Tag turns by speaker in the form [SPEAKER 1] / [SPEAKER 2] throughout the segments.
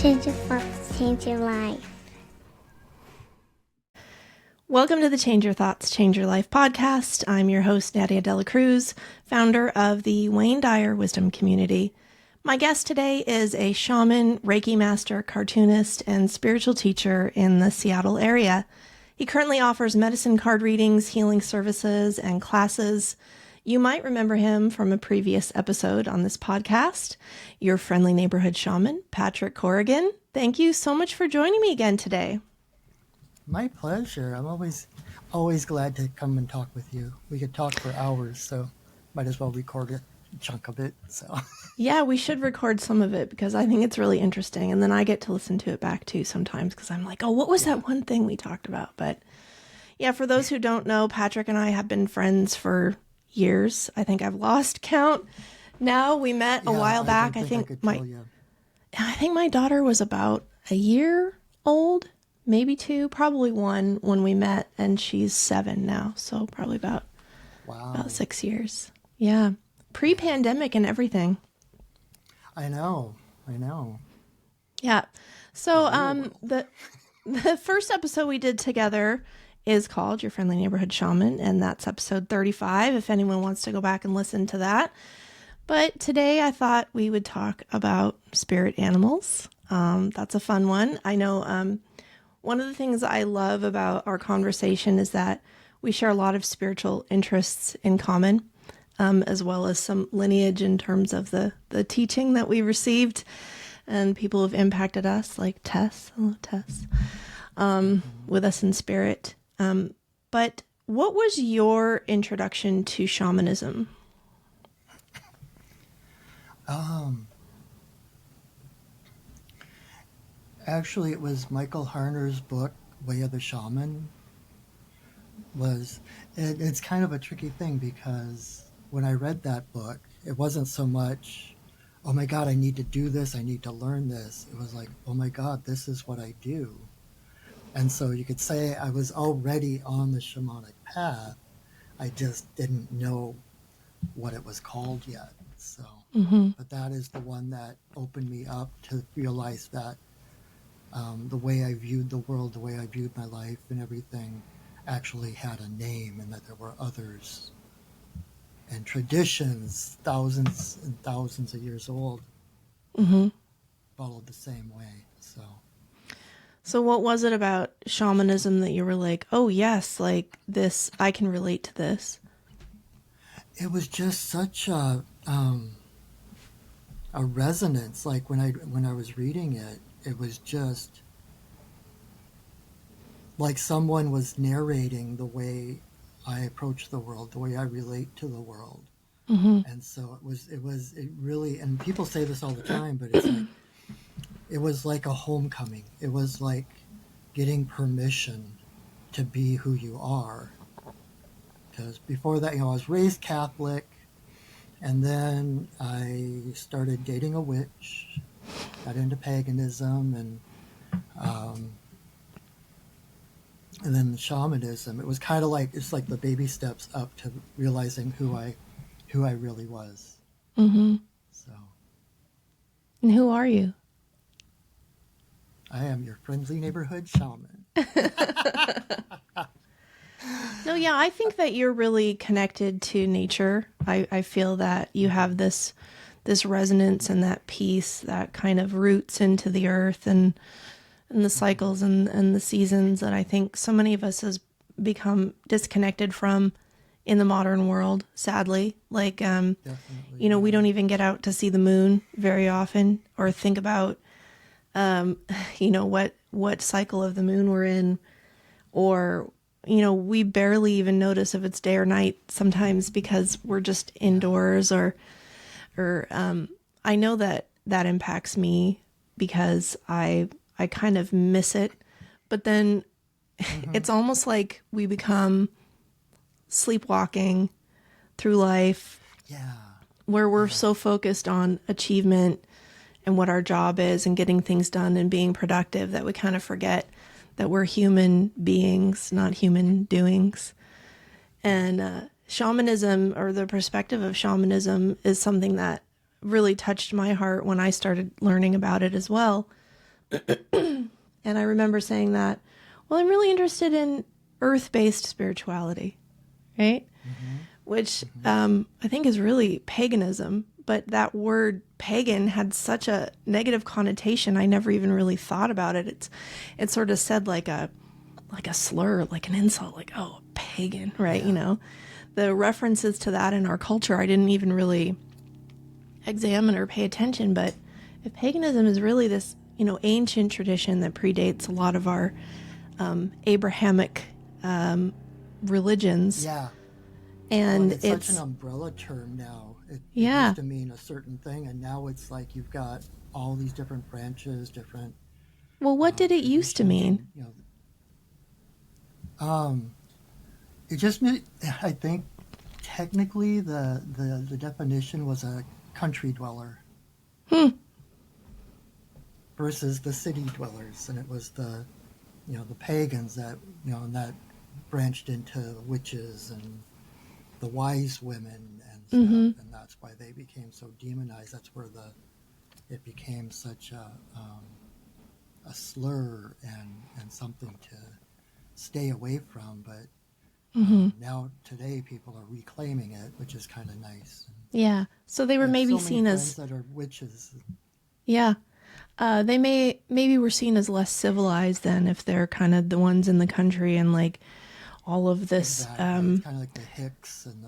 [SPEAKER 1] Change your thoughts, change your life.
[SPEAKER 2] Welcome to the Change Your Thoughts, Change Your Life podcast. I'm your host, Nadia Dela Cruz, founder of the Wayne Dyer Wisdom Community. My guest today is a shaman, Reiki master, cartoonist, and spiritual teacher in the Seattle area. He currently offers medicine card readings, healing services, and classes. You might remember him from a previous episode on this podcast, your friendly neighborhood shaman, Patrick Corrigan. Thank you so much for joining me again today.
[SPEAKER 3] My pleasure. I'm always glad to come and talk with you. We could talk for hours, so might as well record a chunk of it. So
[SPEAKER 2] yeah, we should record some of it because I think it's really interesting. And then I get to listen to it back too sometimes because I'm like, oh, what was that one thing we talked about? But yeah, for those who don't know, Patrick and I have been friends for years. I think I've lost count. Now we met a while back. I think my daughter was about a year old, maybe two, probably one when we met, and she's 7 now. So probably about 6 years. Yeah. Pre-pandemic and everything.
[SPEAKER 3] I know.
[SPEAKER 2] Yeah. So the first episode we did together is called Your Friendly Neighborhood Shaman, and that's episode 35 if anyone wants to go back and listen to that. But today I thought we would talk about spirit animals. That's a fun one. I know one of the things I love about our conversation is that we share a lot of spiritual interests in common, as well as some lineage in terms of the teaching that we received and people who have impacted us, like Tess, hello Tess, with us in spirit. But what was your introduction to shamanism?
[SPEAKER 3] Actually, it was Michael Harner's book, Way of the Shaman. It's kind of a tricky thing because when I read that book, it wasn't so much, oh my God, I need to do this, I need to learn this. It was like, oh my God, this is what I do. And so you could say I was already on the shamanic path. I just didn't know what it was called yet. So, But that is the one that opened me up to realize that the way I viewed the world, the way I viewed my life and everything actually had a name, and that there were others and traditions, thousands and thousands of years old, followed the same way.
[SPEAKER 2] So what was it about shamanism that you were like, oh yes, like this, I can relate to this?
[SPEAKER 3] It was just such a resonance. Like when I was reading it, it was just like someone was narrating the way I approach the world, the way I relate to the world. And so it really, and people say this all the time, but it's like, it was like a homecoming. It was like getting permission to be who you are. Because before that, I was raised Catholic, and then I started dating a witch, got into paganism, and then shamanism. It was kind of like, it's like the baby steps up to realizing who I really was. So.
[SPEAKER 2] And who are you?
[SPEAKER 3] I am your friendly neighborhood shaman.
[SPEAKER 2] No, yeah, I think that you're really connected to nature. I feel that you have this resonance and that peace that kind of roots into the earth and the cycles and the seasons that I think so many of us has become disconnected from in the modern world, sadly. Like, we don't even get out to see the moon very often or think about what cycle of the moon we're in, or, we barely even notice if it's day or night sometimes because we're just indoors or I know that impacts me because I kind of miss it, but then it's almost like we become sleepwalking through life where we're so focused on achievement and what our job is and getting things done and being productive that we kind of forget that we're human beings, not human doings. And shamanism, or the perspective of shamanism, is something that really touched my heart when I started learning about it as well. And I remember saying that, well, I'm really interested in earth-based spirituality, right? Which I think is really paganism. But that word pagan had such a negative connotation. I never even really thought about it. It's sort of said like a slur, like an insult, like, oh, pagan, right?
[SPEAKER 3] Yeah.
[SPEAKER 2] You know, the references to that in our culture, I didn't even really examine or pay attention. But if paganism is really this, ancient tradition that predates a lot of our Abrahamic religions.
[SPEAKER 3] Yeah.
[SPEAKER 2] And
[SPEAKER 3] it's such an umbrella term now. It used to mean a certain thing, and now it's like you've got all these different branches, different.
[SPEAKER 2] Well, what did it used to mean?
[SPEAKER 3] It just meant, I think, technically the definition was a country dweller versus the city dwellers, and it was the pagans that and that branched into witches and the wise women and stuff, and that's why they became so demonized. That's where it became such a slur and something to stay away from. But now today people are reclaiming it, which is kind of nice.
[SPEAKER 2] Yeah. So they were maybe seen as
[SPEAKER 3] that are witches.
[SPEAKER 2] Yeah. They maybe were seen as less civilized than if they're kind of the ones in the country and like all of this
[SPEAKER 3] Exactly. It's kind of like the Hicks and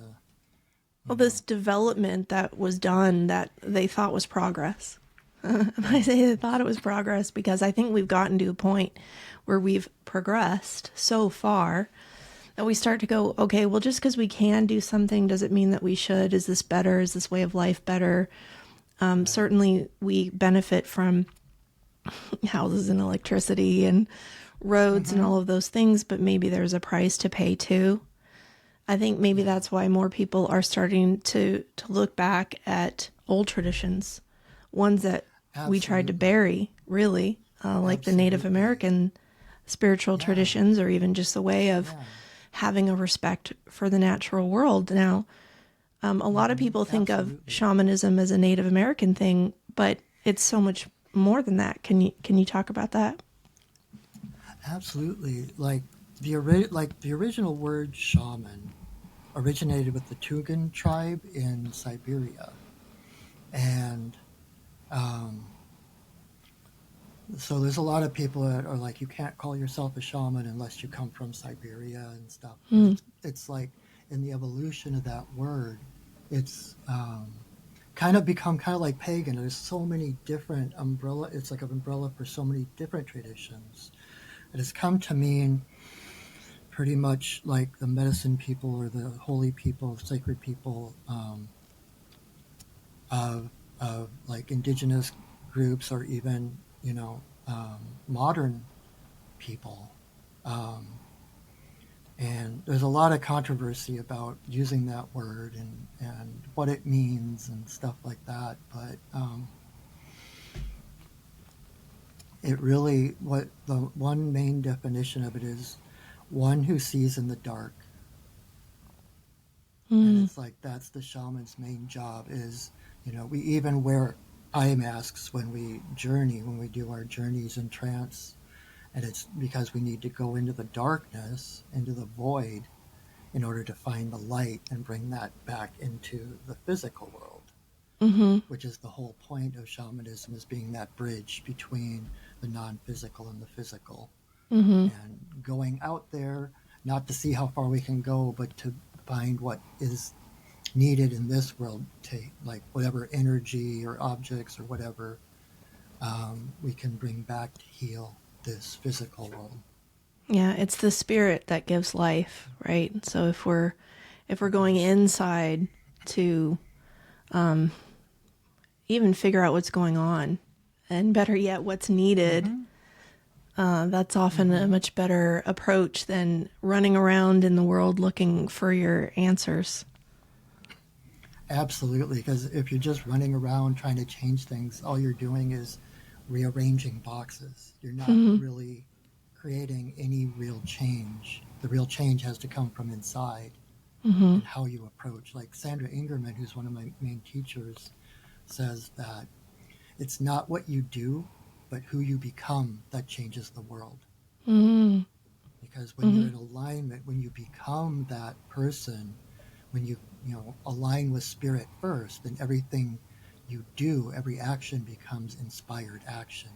[SPEAKER 2] all this development that was done that they thought was progress. I say they thought it was progress because I think we've gotten to a point where we've progressed so far that we start to go, okay, well, just because we can do something doesn't mean that we should. Is this better? Is this way of life better? Certainly we benefit from houses and electricity and roads and all of those things, but maybe there's a price to pay too. I think maybe that's why more people are starting to look back at old traditions, ones that we tried to bury, really, like the Native American spiritual traditions, or even just the way of having a respect for the natural world. Now, a lot of people think of shamanism as a Native American thing, but it's so much more than that. Can you talk about that?
[SPEAKER 3] Absolutely. Like the original word shaman originated with the Tugan tribe in Siberia, and so there's a lot of people that are like, you can't call yourself a shaman unless you come from Siberia and stuff. It's like in the evolution of that word, it's kind of become kind of like pagan. There's so many different umbrella. It's like an umbrella for so many different traditions. It has come to mean pretty much like the medicine people or the holy people, sacred people of like indigenous groups, or even modern people. And there's a lot of controversy about using that word and what it means and stuff like that. But it really, what the one main definition of it is, one who sees in the dark. And it's like that's the shaman's main job is, we even wear eye masks when we journey, when we do our journeys in trance. And it's because we need to go into the darkness, into the void, in order to find the light and bring that back into the physical world, which is the whole point of shamanism, is being that bridge between the non-physical and the physical. And going out there, not to see how far we can go, but to find what is needed in this world, to like whatever energy or objects or whatever we can bring back to heal this physical world.
[SPEAKER 2] Yeah, it's the spirit that gives life, right? So if we're going inside to even figure out what's going on, and better yet, what's needed, that's often a much better approach than running around in the world looking for your answers.
[SPEAKER 3] Absolutely, because if you're just running around trying to change things, all you're doing is rearranging boxes. You're not really creating any real change. The real change has to come from inside and how you approach. Like Sandra Ingerman, who's one of my main teachers, says that it's not what you do, but who you become that changes the world.
[SPEAKER 2] Mm-hmm.
[SPEAKER 3] Because when you're in alignment, when you become that person, when you align with spirit first, then everything you do, every action becomes inspired action.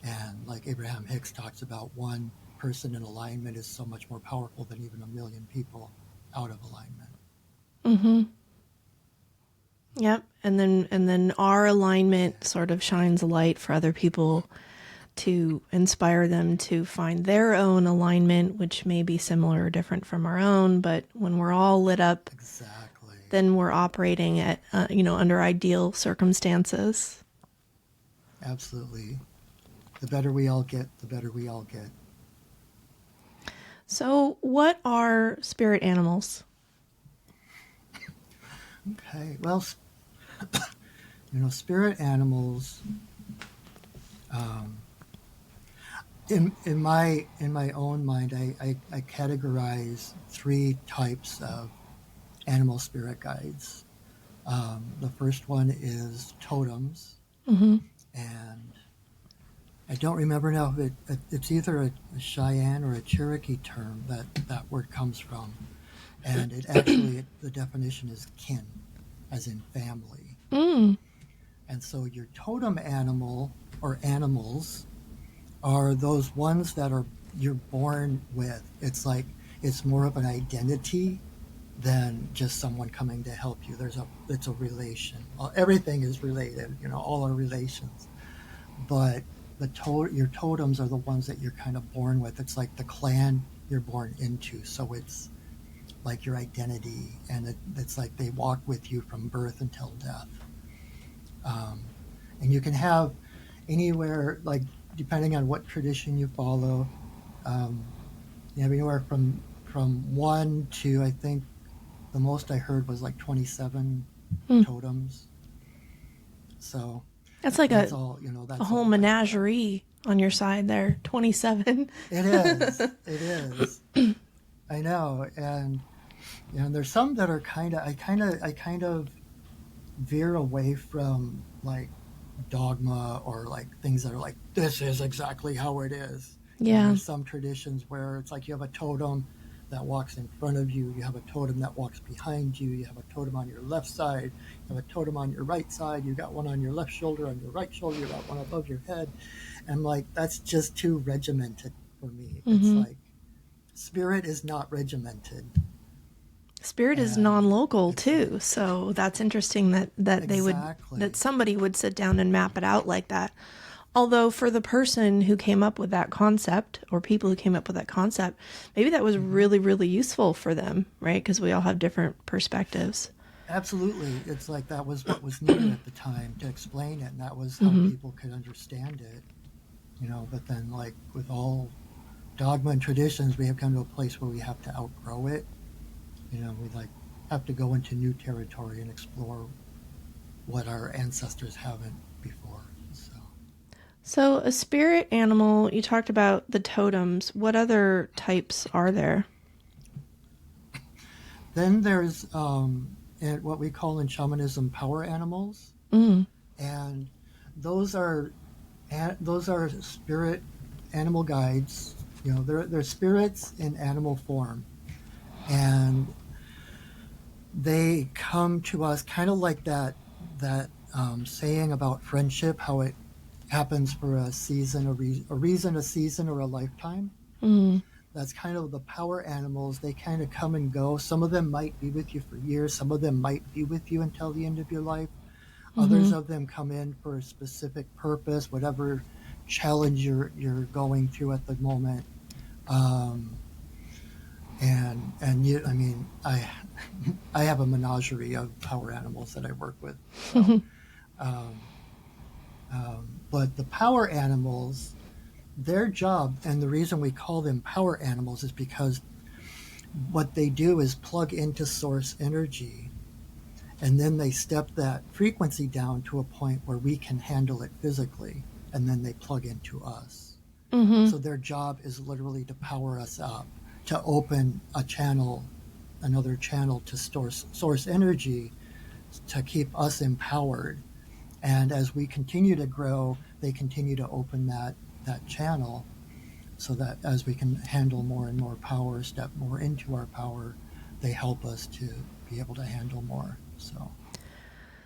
[SPEAKER 3] And like Abraham Hicks talks about, one person in alignment is so much more powerful than even a million people out of alignment.
[SPEAKER 2] Mm-hmm. Yep. And then our alignment sort of shines a light for other people to inspire them to find their own alignment, which may be similar or different from our own. But when we're all lit up,
[SPEAKER 3] Exactly.
[SPEAKER 2] then we're operating at, under ideal circumstances.
[SPEAKER 3] Absolutely. The better we all get, the better we all get.
[SPEAKER 2] So what are spirit animals?
[SPEAKER 3] Okay. Well, spirit animals, in my own mind, I categorize 3 types of animal spirit guides. The first one is totems,
[SPEAKER 2] Mm-hmm.
[SPEAKER 3] and I don't remember now if it's either a Cheyenne or a Cherokee term that word comes from, and it actually the definition is kin, as in family.
[SPEAKER 2] Mm.
[SPEAKER 3] And so your totem animal or animals are those ones that you're born with. It's like it's more of an identity than just someone coming to help you. It's a relation. Everything is related, all are relations. But your totems are the ones that you're kind of born with. It's like the clan you're born into. So it's like your identity, and it's like they walk with you from birth until death. And you can have anywhere, like depending on what tradition you follow, you have anywhere from 1 to, I think the most I heard was like 27 totems. So
[SPEAKER 2] that's like
[SPEAKER 3] that's
[SPEAKER 2] a whole
[SPEAKER 3] all
[SPEAKER 2] menagerie on your side there. 27.
[SPEAKER 3] It is. It is. I know. And there's some that are I kind of veer away from like dogma or like things that are like, this is exactly how it is.
[SPEAKER 2] Yeah.
[SPEAKER 3] And there's some traditions where it's like you have a totem that walks in front of you, you have a totem that walks behind you, you have a totem on your left side, you have a totem on your right side, you got one on your left shoulder, on your right shoulder, you got one above your head. And like, that's just too regimented for me.
[SPEAKER 2] Mm-hmm.
[SPEAKER 3] It's like, spirit is not regimented.
[SPEAKER 2] Spirit is non-local too, so that's interesting that
[SPEAKER 3] Exactly.
[SPEAKER 2] that somebody would sit down and map it out like that. Although for the person who came up with that concept, or people who came up with that concept, maybe that was really, really useful for them, right? Because we all have different perspectives.
[SPEAKER 3] Absolutely. It's like that was what was needed at the time to explain it, and that was how people could understand it. But then like with all dogma and traditions, we have come to a place where we have to outgrow it. We like have to go into new territory and explore what our ancestors haven't before.
[SPEAKER 2] So a spirit animal, you talked about the totems. What other types are there?
[SPEAKER 3] Then there's what we call in shamanism power animals, and those are spirit animal guides. They're spirits in animal form, and they come to us kind of like that saying about friendship, how it happens for a season, a reason, a season, or a lifetime. That's kind of the power animals. They kind of come and go. Some of them might be with you for years. Some of them might be with you until the end of your life. Others of them come in for a specific purpose, whatever challenge you're going through at the moment. I have a menagerie of power animals that I work with. So, but the power animals, their job, and the reason we call them power animals is because what they do is plug into source energy, and then they step that frequency down to a point where we can handle it physically, and then they plug into us. So their job is literally to power us up, to open another channel to source energy, to keep us empowered. And as we continue to grow, they continue to open that channel, so that as we can handle more and more power, step more into our power, they help us to be able to handle more.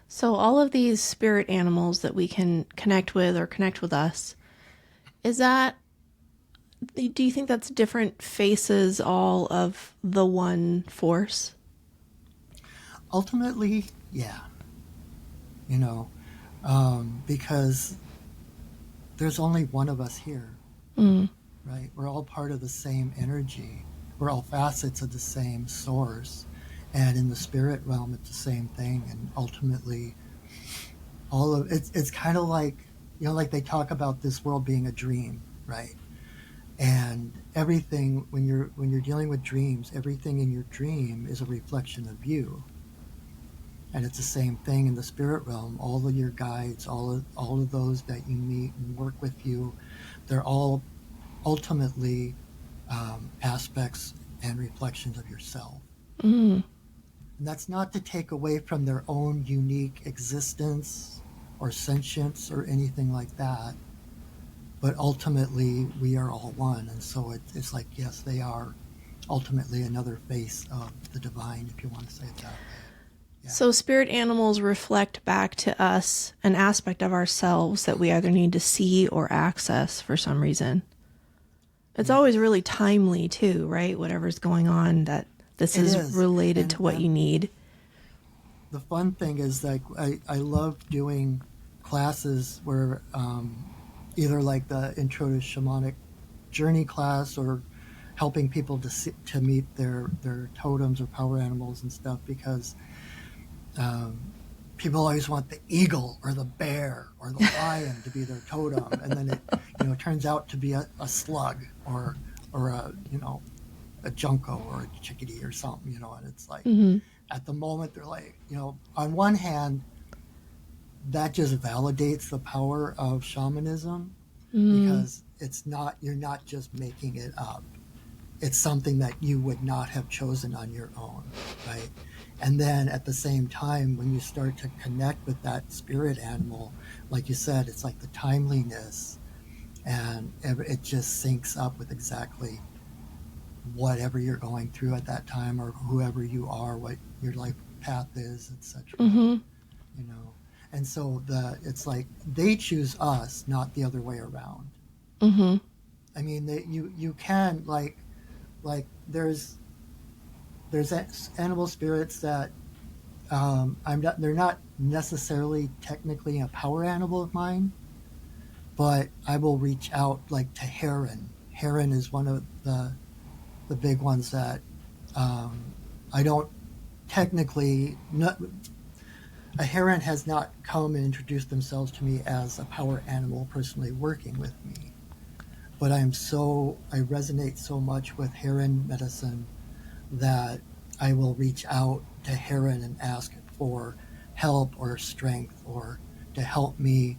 [SPEAKER 2] So all of these spirit animals that we can connect with or connect with us, do you think that's different faces all of the one force?
[SPEAKER 3] Ultimately, yeah. Because there's only one of us here, right? We're all part of the same energy. We're all facets of the same source. And in the spirit realm, it's the same thing. And ultimately, it's kind of like, like they talk about this world being a dream, right? And everything, when you're dealing with dreams, everything in your dream is a reflection of you. And it's the same thing in the spirit realm. All of your guides, all of those that you meet and work with you, they're all ultimately aspects and reflections of yourself. And that's not to take away from their own unique existence or sentience or anything like that. But ultimately, we are all one. And so it's like, yes, they are ultimately another face of the divine, if you want to say it that way. Yeah.
[SPEAKER 2] So spirit animals reflect back to us an aspect of ourselves that we either need to see or access for some reason. It's always really timely too, right? Whatever's going on, that this is related to what you need.
[SPEAKER 3] The fun thing is, like, I love doing classes where either like the intro to shamanic journey class or helping people to meet their totems or power animals and stuff, because people always want the eagle or the bear or the lion to be their totem, and then it turns out to be a slug or a junco or a chickadee or something, and it's like, at the moment they're like, on one hand, that just validates the power of shamanism, because you're not just making it up. It's something that you would not have chosen on your own, right? And then at the same time, when you start to connect with that spirit animal, like you said, it's like the timeliness, and it just syncs up with exactly whatever you're going through at that time, or whoever you are, what your life path is, etc. And so it's like they choose us, not the other way around. I mean, you can like there's animal spirits that they're not necessarily technically a power animal of mine, but I will reach out, like, to heron. Heron is one of the big ones that I don't technically a heron has not come and introduced themselves to me as a power animal personally working with me, but I resonate so much with heron medicine that I will reach out to heron and ask for help or strength, or to help me,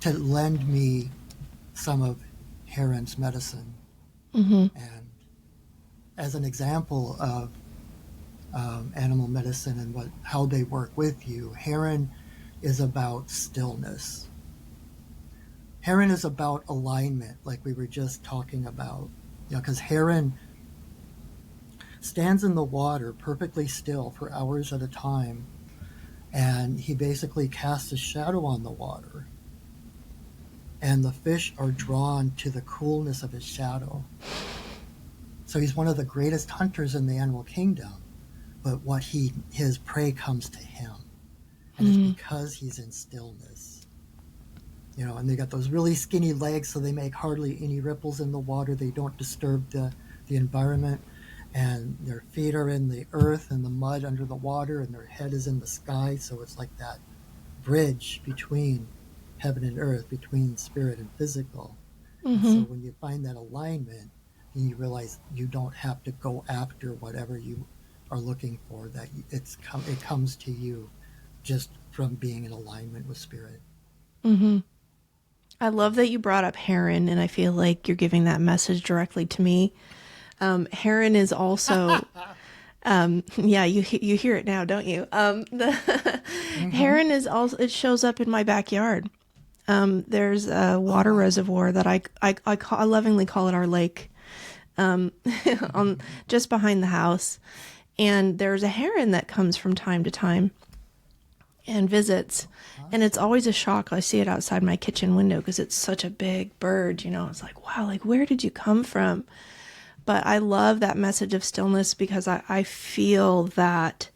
[SPEAKER 3] to lend me some of heron's medicine. And as an example of animal medicine and how they work with you, heron is about stillness. Heron is about alignment, like we were just talking about. Because heron stands in the water perfectly still for hours at a time, and he basically casts a shadow on the water, and the fish are drawn to the coolness of his shadow. So he's one of the greatest hunters in the animal kingdom, but his prey comes to him, and it's because he's in stillness. And they got those really skinny legs, so they make hardly any ripples in the water. They don't disturb the environment, and their feet are in the earth and the mud under the water, and their head is in the sky. So it's like that bridge between heaven and earth, between spirit and physical. And so when you find that alignment, then you realize you don't have to go after whatever you are looking for, that it comes to you just from being in alignment with spirit.
[SPEAKER 2] I love that you brought up heron, and I feel like you're giving that message directly to me. Heron is also Yeah, you hear it now, don't you? The heron is also, it shows up in my backyard. There's a water reservoir that I lovingly call it our lake, on just behind the house. And there's a heron that comes from time to time and visits. And it's always a shock. I see it outside my kitchen window because it's such a big bird, you know. It's like, wow, like where did you come from? But I love that message of stillness because I feel that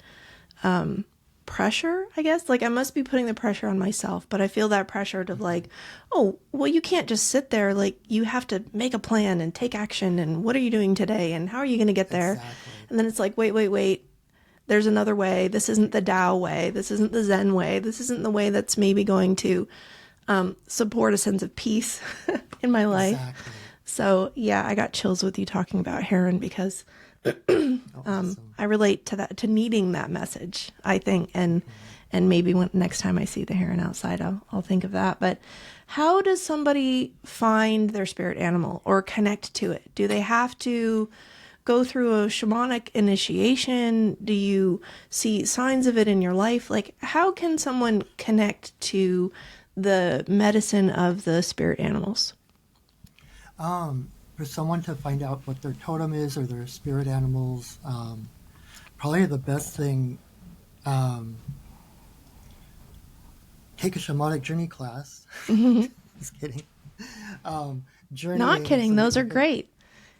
[SPEAKER 2] pressure, I guess. Like I must be putting the pressure on myself, but I feel that pressure to like, oh, well, you can't just sit there. Like you have to make a plan and take action. And what are you doing today? And how are you going to get there?
[SPEAKER 3] Exactly.
[SPEAKER 2] And then it's like, wait. There's another way. This isn't the Tao way. This isn't the Zen way. This isn't the way that's maybe going to support a sense of peace in my life.
[SPEAKER 3] Exactly.
[SPEAKER 2] So yeah, I got chills with you talking about heron because
[SPEAKER 3] Awesome.
[SPEAKER 2] I relate to that, to needing that message, I think. And maybe next time I see the heron outside, I'll think of that. But how does somebody find their spirit animal or connect to it? Do they have to go through a shamanic initiation? Do you see signs of it in your life? Like, how can someone connect to the medicine of the spirit animals?
[SPEAKER 3] For someone to find out what their totem is or their spirit animals, probably the best thing, take a shamanic journey class. Just kidding. Journeying,
[SPEAKER 2] Not kidding.
[SPEAKER 3] so
[SPEAKER 2] Those
[SPEAKER 3] you
[SPEAKER 2] are
[SPEAKER 3] can-
[SPEAKER 2] great.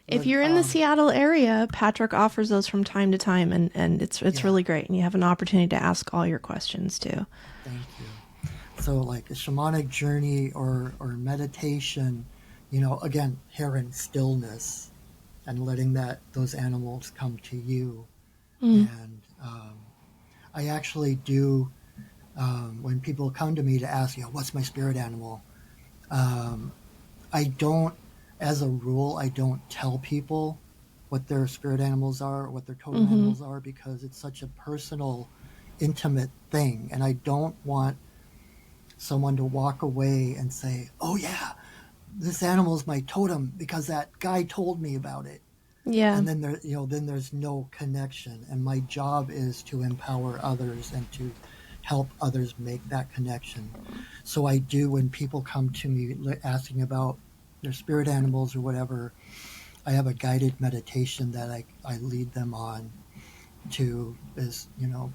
[SPEAKER 2] If you're in the Seattle area, Patrick offers those from time to time, and it's
[SPEAKER 3] Yeah.
[SPEAKER 2] really great. And you have an opportunity to ask all your questions too.
[SPEAKER 3] Thank you. So like a shamanic journey or meditation, you know, again, heron stillness and letting those animals come to you. And I actually do, when people come to me to ask, you know, what's my spirit animal? I don't, as a rule, I don't tell people what their spirit animals are or what their totem animals are because it's such a personal, intimate thing. And I don't want someone to walk away and say, oh yeah, this animal is my totem because that guy told me about it.
[SPEAKER 2] Yeah.
[SPEAKER 3] And then then there's no connection. And my job is to empower others and to help others make that connection. So I do, when people come to me asking about their spirit animals or whatever, I have a guided meditation that I lead them on to this, you know,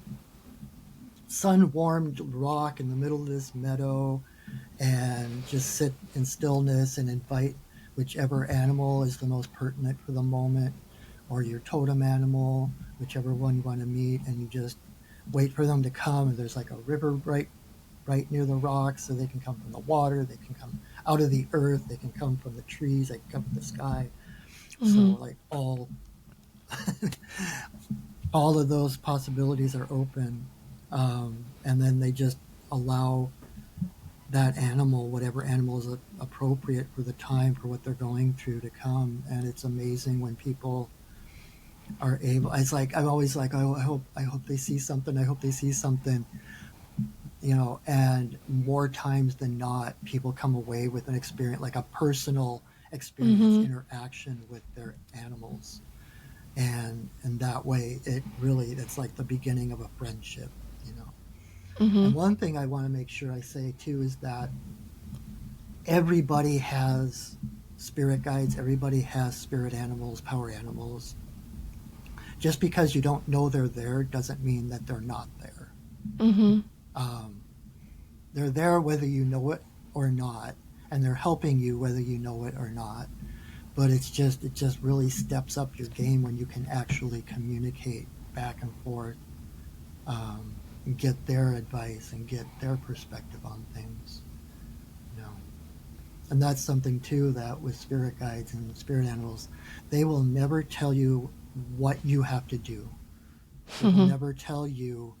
[SPEAKER 3] sun-warmed rock in the middle of this meadow and just sit in stillness and invite whichever animal is the most pertinent for the moment or your totem animal, whichever one you want to meet, and you just wait for them to come. And there's like a river right near the rocks, so they can come from the water, they can come out of the earth, they can come from the trees, they can come from the sky. So like all of those possibilities are open, and then they just allow that animal, whatever animal is appropriate for the time, for what they're going through, to come. And it's amazing when people are able. It's like I'm always like, oh, I hope they see something. I hope they see something. You know, and more times than not, people come away with an experience, like a personal experience, interaction with their animals, and that way, it's like the beginning of a friendship. You know. And one thing I want to make sure I say too is that everybody has spirit guides, everybody has spirit animals, power animals. Just because you don't know they're there doesn't mean that they're not there. They're there whether you know it or not, and they're helping you whether you know it or not. But it just really steps up your game when you can actually communicate back and forth, and get their advice and get their perspective on things. You know, and that's something too that with spirit guides and spirit animals, they will never tell you what you have to do. They will never tell you.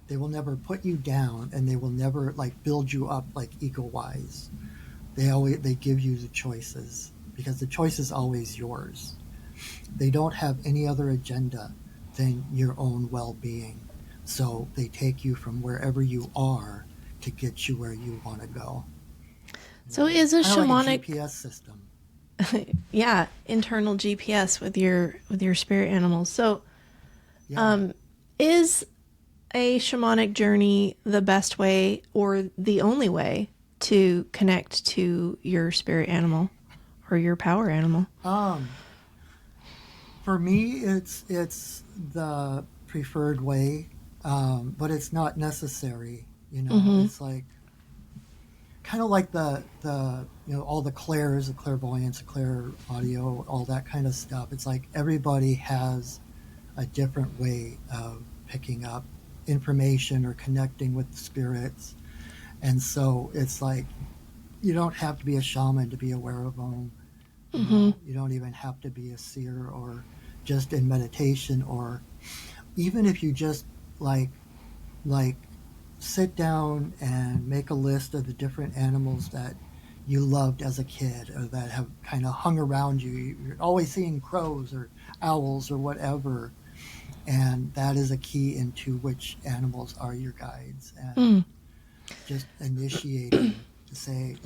[SPEAKER 3] They will never put you down, and they will never like build you up like ego-wise. They give you the choices because the choice is always yours. They don't have any other agenda than your own well-being. So they take you from wherever you are to get you where you want to go.
[SPEAKER 2] So is a
[SPEAKER 3] Kinda like
[SPEAKER 2] shamanic
[SPEAKER 3] a GPS system.
[SPEAKER 2] yeah, internal GPS with your spirit animals. So
[SPEAKER 3] Yeah.
[SPEAKER 2] Is a shamanic journey the best way or the only way to connect to your spirit animal or your power animal?
[SPEAKER 3] For me, it's the preferred way, but it's not necessary.
[SPEAKER 2] Mm-hmm.
[SPEAKER 3] It's like kind of like the all the clairs, the clairvoyance, the clair audio, all that kind of stuff. It's like everybody has a different way of picking up information or connecting with the spirits, and so it's like you don't have to be a shaman to be aware of them.
[SPEAKER 2] Mm-hmm.
[SPEAKER 3] You don't even have to be a seer or just in meditation, or even if you just like like sit down and make a list of the different animals that you loved as a kid or that have kind of hung around you. You're always seeing crows or owls or whatever, and that is a key into which animals are your guides. And
[SPEAKER 2] Mm.
[SPEAKER 3] just initiating to say,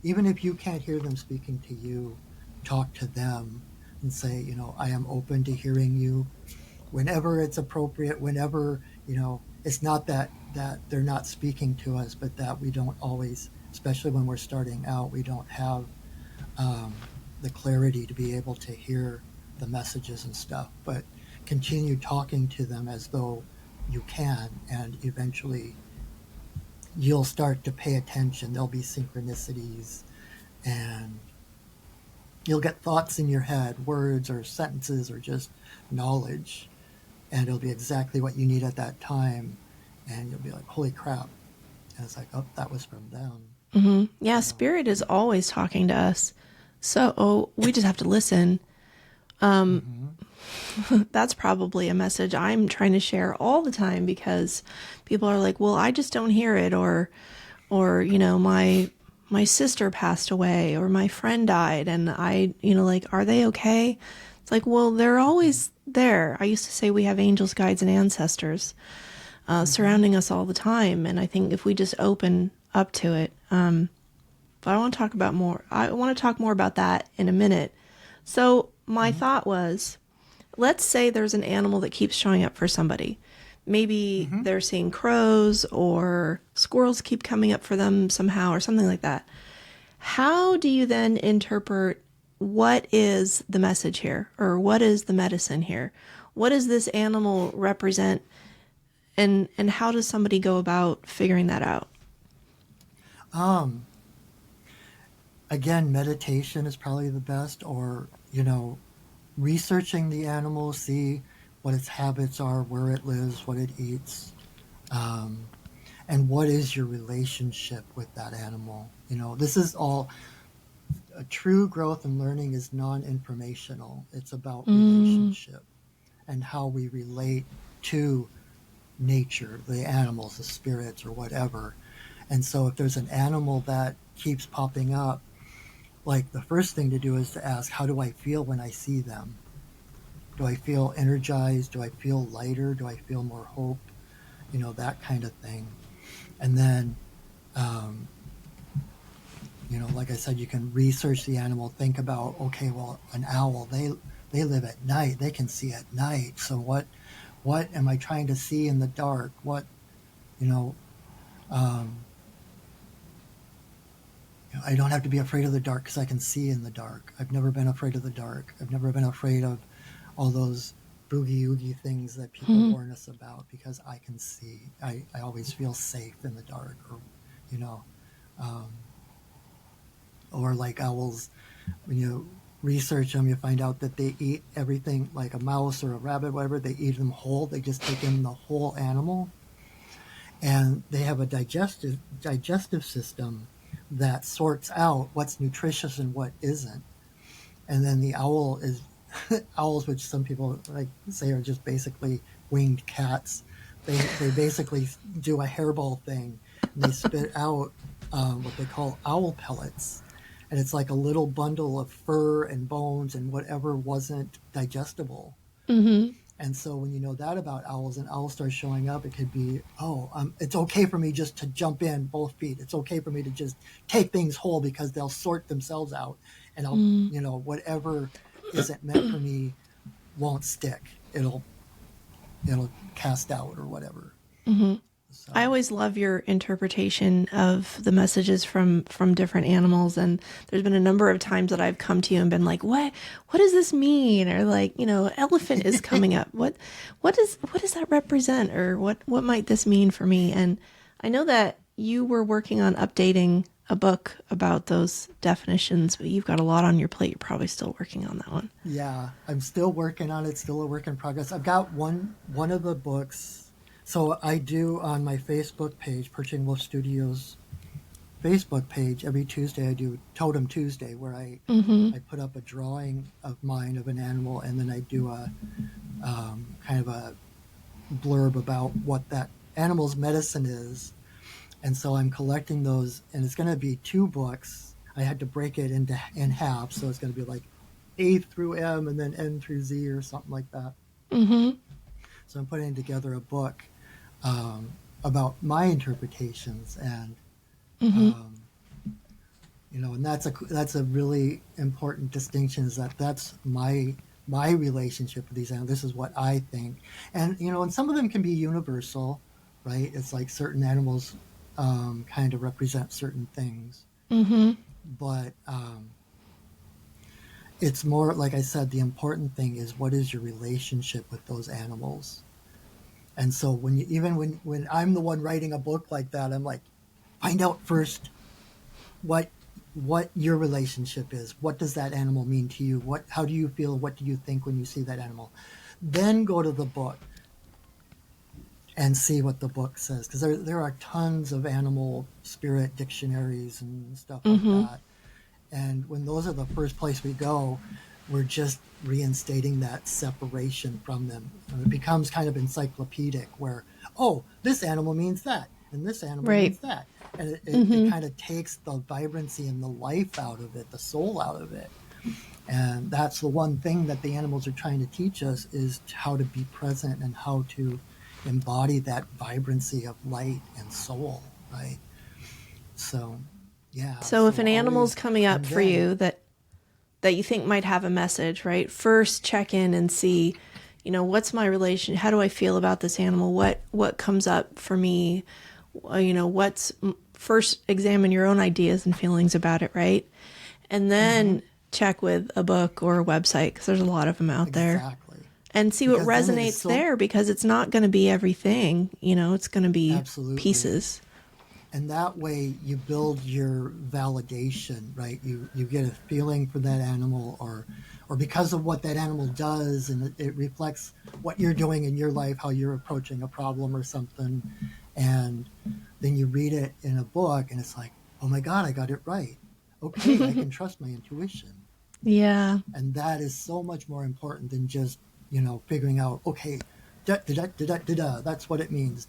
[SPEAKER 3] even if you can't hear them speaking to you, talk to them and say, I am open to hearing you whenever it's appropriate, whenever, it's not that they're not speaking to us, but that we don't always, especially when we're starting out, we don't have the clarity to be able to hear the messages and stuff, but continue talking to them as though you can, and eventually you'll start to pay attention. There'll be synchronicities, and you'll get thoughts in your head, words or sentences or just knowledge, and it'll be exactly what you need at that time. And you'll be like, holy crap. And it's like, oh, that was from them.
[SPEAKER 2] Mm-hmm. Yeah, spirit is always talking to us. So we just have to listen. That's probably a message I'm trying to share all the time because people are like, well, I just don't hear it. Or, my sister passed away or my friend died. And like, are they okay? It's like, well, they're always there. I used to say we have angels, guides, and ancestors surrounding us all the time. And I think if we just open up to it, but I want to talk more about that in a minute. So my thought was, let's say there's an animal that keeps showing up for somebody. Maybe they're seeing crows or squirrels keep coming up for them somehow or something like that. How do you then interpret what is the message here or what is the medicine here? What does this animal represent and how does somebody go about figuring that out?
[SPEAKER 3] Again, meditation is probably the best, or, researching the animal, see what its habits are, where it lives, what it eats, and what is your relationship with that animal. This is all, a true growth and learning is non-informational. It's about relationship and how we relate to nature, the animals, the spirits, or whatever. And so if there's an animal that keeps popping up, like the first thing to do is to ask, how do I feel when I see them? Do I feel energized? Do I feel lighter? Do I feel more hope? That kind of thing. And then, like I said, you can research the animal, think about, okay, well, an owl, they live at night. They can see at night. So what am I trying to see in the dark? I don't have to be afraid of the dark because I can see in the dark. I've never been afraid of the dark. I've never been afraid of all those boogie oogie things that people warn us about because I can see. I always feel safe in the dark, or like owls, when you research them, you find out that they eat everything, like a mouse or a rabbit, whatever. They eat them whole. They just take in the whole animal, and they have a digestive system that sorts out what's nutritious and what isn't. And then the owl is owls, which some people like say are just basically winged cats. They basically do a hairball thing, and they spit out what they call owl pellets, and it's like a little bundle of fur and bones and whatever wasn't digestible.
[SPEAKER 2] Mm-hmm.
[SPEAKER 3] And so when you know that about owls and owls start showing up, it could be, it's okay for me just to jump in both feet. It's okay for me to just take things whole because they'll sort themselves out. And I'll, whatever isn't meant for me won't stick. It'll it'll cast out or whatever. So,
[SPEAKER 2] I always love your interpretation of the messages from different animals. And there's been a number of times that I've come to you and been like, what does this mean? Or like, elephant is coming up. What does that represent? Or what might this mean for me? And I know that you were working on updating a book about those definitions, but you've got a lot on your plate. You're probably still working on that one.
[SPEAKER 3] yeah, I'm still working on it. Still a work in progress. I've got one of the books. So I do on my Facebook page, Perching Wolf Studios Facebook page, every Tuesday I do Totem Tuesday, where I put up a drawing of mine of an animal, and then I do a kind of a blurb about what that animal's medicine is. And so I'm collecting those, and it's going to be 2 books. I had to break it in half, so it's going to be like A through M and then N through Z or something like that. So I'm putting together a book about my interpretations, and and that's a really important distinction, is that's my relationship with these animals. This is what I think, and and some of them can be universal, right? It's like certain animals kind of represent certain things, but it's more, like I said, the important thing is, what is your relationship with those animals? And so when I'm the one writing a book like that, I'm like, find out first what your relationship is. What does that animal mean to you? How do you feel? What do you think when you see that animal? Then go to the book and see what the book says, because there are tons of animal spirit dictionaries and stuff like that. And when those are the first place we go, we're just reinstating that separation from them. And it becomes kind of encyclopedic, where, this animal means that, and this animal means that. And it kind of takes the vibrancy and the life out of it, the soul out of it. And that's the one thing that the animals are trying to teach us, is how to be present and how to embody that vibrancy of light and soul, right? So, yeah.
[SPEAKER 2] So if an animal's coming up for you that you think might have a message, right? First check in and see, what's my relation? How do I feel about this animal? What comes up for me? First examine your own ideas and feelings about it, right? And then check with a book or a website, because there's a lot of them out there. And see what resonates there, because it's not going to be everything, it's going to be pieces. And that way you build your validation, right? You get a feeling for that animal, or because of what that animal does, and it reflects what you're doing in your life, how you're approaching a problem or something. And then you read it in a book, and it's like, oh my God, I got it right. Okay, I can trust my intuition. Yeah. And that is so much more important than just, figuring out, okay, that's what it means.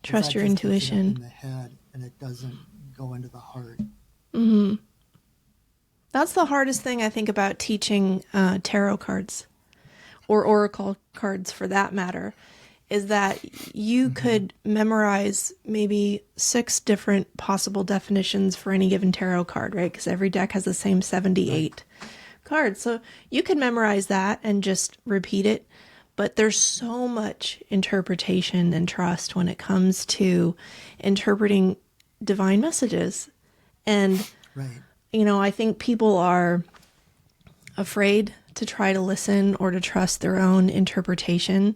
[SPEAKER 2] Trust your intuition. In the head, and it doesn't go into the heart. That's the hardest thing, I think, about teaching tarot cards, or oracle cards for that matter, is that you could memorize maybe 6 different possible definitions for any given tarot card, right? Because every deck has the same 78 cards. So you could memorize that and just repeat it. But there's so much interpretation and trust when it comes to interpreting divine messages. And, I think people are afraid to try to listen or to trust their own interpretation.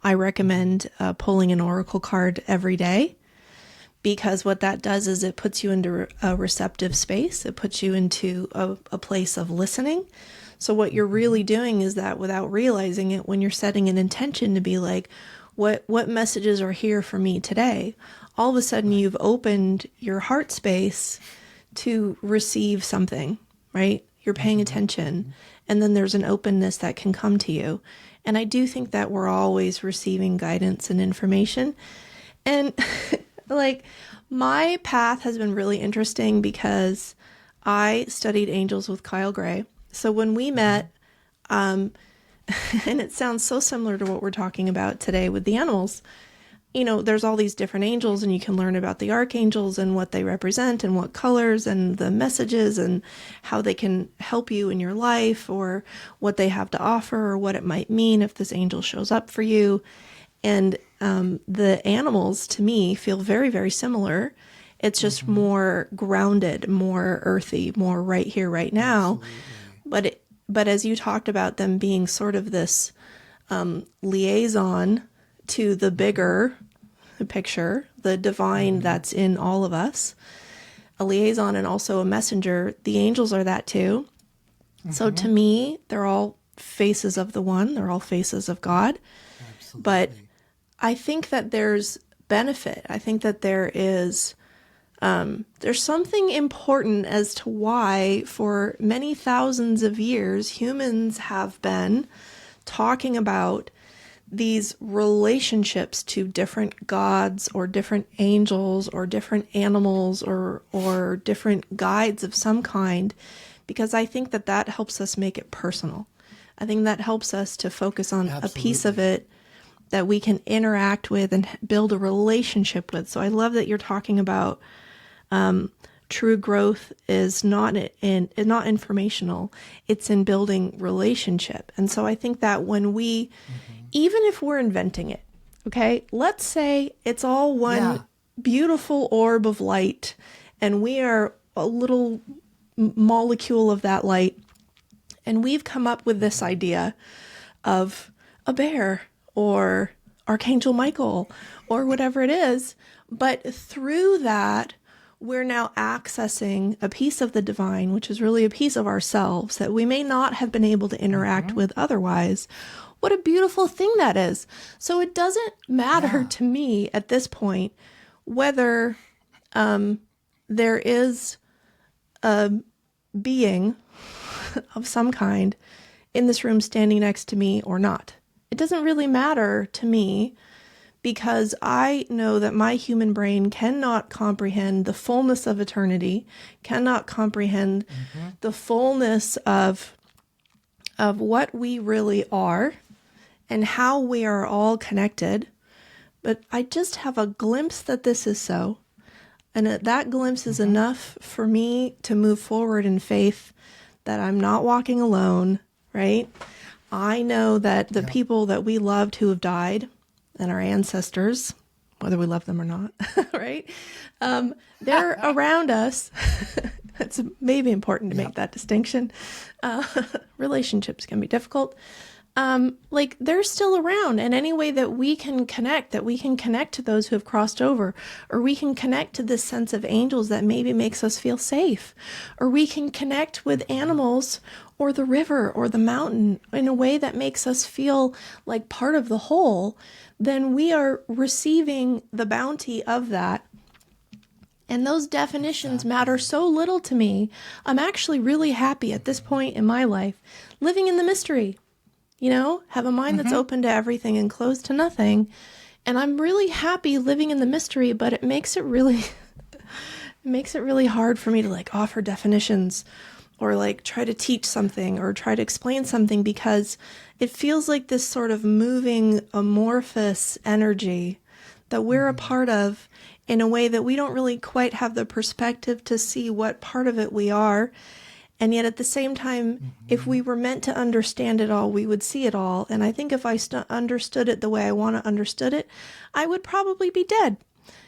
[SPEAKER 2] I recommend pulling an oracle card every day, because what that does is it puts you into a receptive space. It puts you into a place of listening. So what you're really doing is that, without realizing it, when you're setting an intention to be like, what messages are here for me today, all of a sudden you've opened your heart space to receive something, right? You're paying attention, and then there's an openness that can come to you. And I do think that we're always receiving guidance and information. And like, my path has been really interesting, because I studied angels with Kyle Gray. So when we met, and it sounds so similar to what we're talking about today with the animals, there's all these different angels, and you can learn about the archangels and what they represent and what colors and the messages and how they can help you in your life, or what they have to offer, or what it might mean if this angel shows up for you. And the animals, to me, feel very, very similar. It's just more grounded, more earthy, more right here, right now. But as you talked about them being sort of this liaison to the bigger picture, the divine that's in all of us, a liaison and also a messenger, the angels are that too. So to me, they're all faces of the one. They're all faces of God.
[SPEAKER 3] Absolutely.
[SPEAKER 2] But I think that there's benefit. I think that there's something important as to why for many thousands of years humans have been talking about these relationships to different gods or different angels or different animals or different guides of some kind, because I think that helps us make it personal. I think that helps us to focus on a piece of it that we can interact with and build a relationship with. So I love that you're talking about true growth is not informational. It's in building relationship. And so I think that when we, even if we're inventing it, okay, let's say it's all one beautiful orb of light, and we are a little molecule of that light, and we've come up with this idea of a bear or Archangel Michael or whatever it is. But through that, we're now accessing a piece of the divine, which is really a piece of ourselves that we may not have been able to interact with otherwise. What a beautiful thing that is. So it doesn't matter to me at this point whether there is a being of some kind in this room standing next to me or not. It doesn't really matter to me, because I know that my human brain cannot comprehend the fullness of eternity, cannot comprehend the fullness of what we really are and how we are all connected. But I just have a glimpse that this is so. And that glimpse is enough for me to move forward in faith that I'm not walking alone, right? I know that the people that we loved who have died, and our ancestors, whether we love them or not, right? They're around us. It's maybe important to make that distinction. Relationships can be difficult. They're still around, and any way that we can connect to those who have crossed over, or we can connect to this sense of angels that maybe makes us feel safe, or we can connect with animals or the river or the mountain in a way that makes us feel like part of the whole, then we are receiving the bounty of that. And those definitions matter so little to me. I'm actually really happy at this point in my life living in the mystery. Have a mind that's open to everything and closed to nothing. And I'm really happy living in the mystery, but it makes it really hard for me to offer definitions or try to teach something or try to explain something, because it feels like this sort of moving amorphous energy that we're a part of in a way that we don't really quite have the perspective to see what part of it we are. And yet at the same time, if we were meant to understand it all, we would see it all. And I think if I understood it the way I want to understood it, I would probably be dead,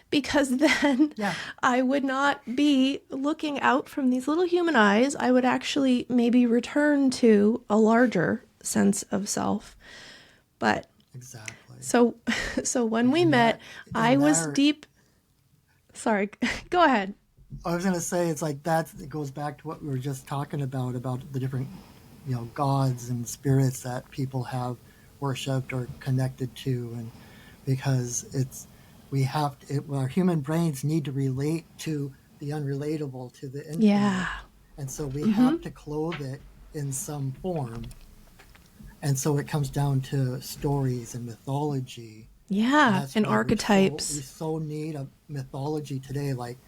[SPEAKER 2] because then I would not be looking out from these little human eyes. I would actually maybe return to a larger sense of self. But
[SPEAKER 3] exactly.
[SPEAKER 2] So when we met, I was deep. Sorry, go ahead.
[SPEAKER 3] I was going to say, it's like that. It goes back to what we were just talking about the different, gods and spirits that people have worshipped or connected to, and because our human brains need to relate to the unrelatable, to the infinite, and so we have to clothe it in some form, and so it comes down to stories and mythology.
[SPEAKER 2] And archetypes.
[SPEAKER 3] We so need a mythology today, like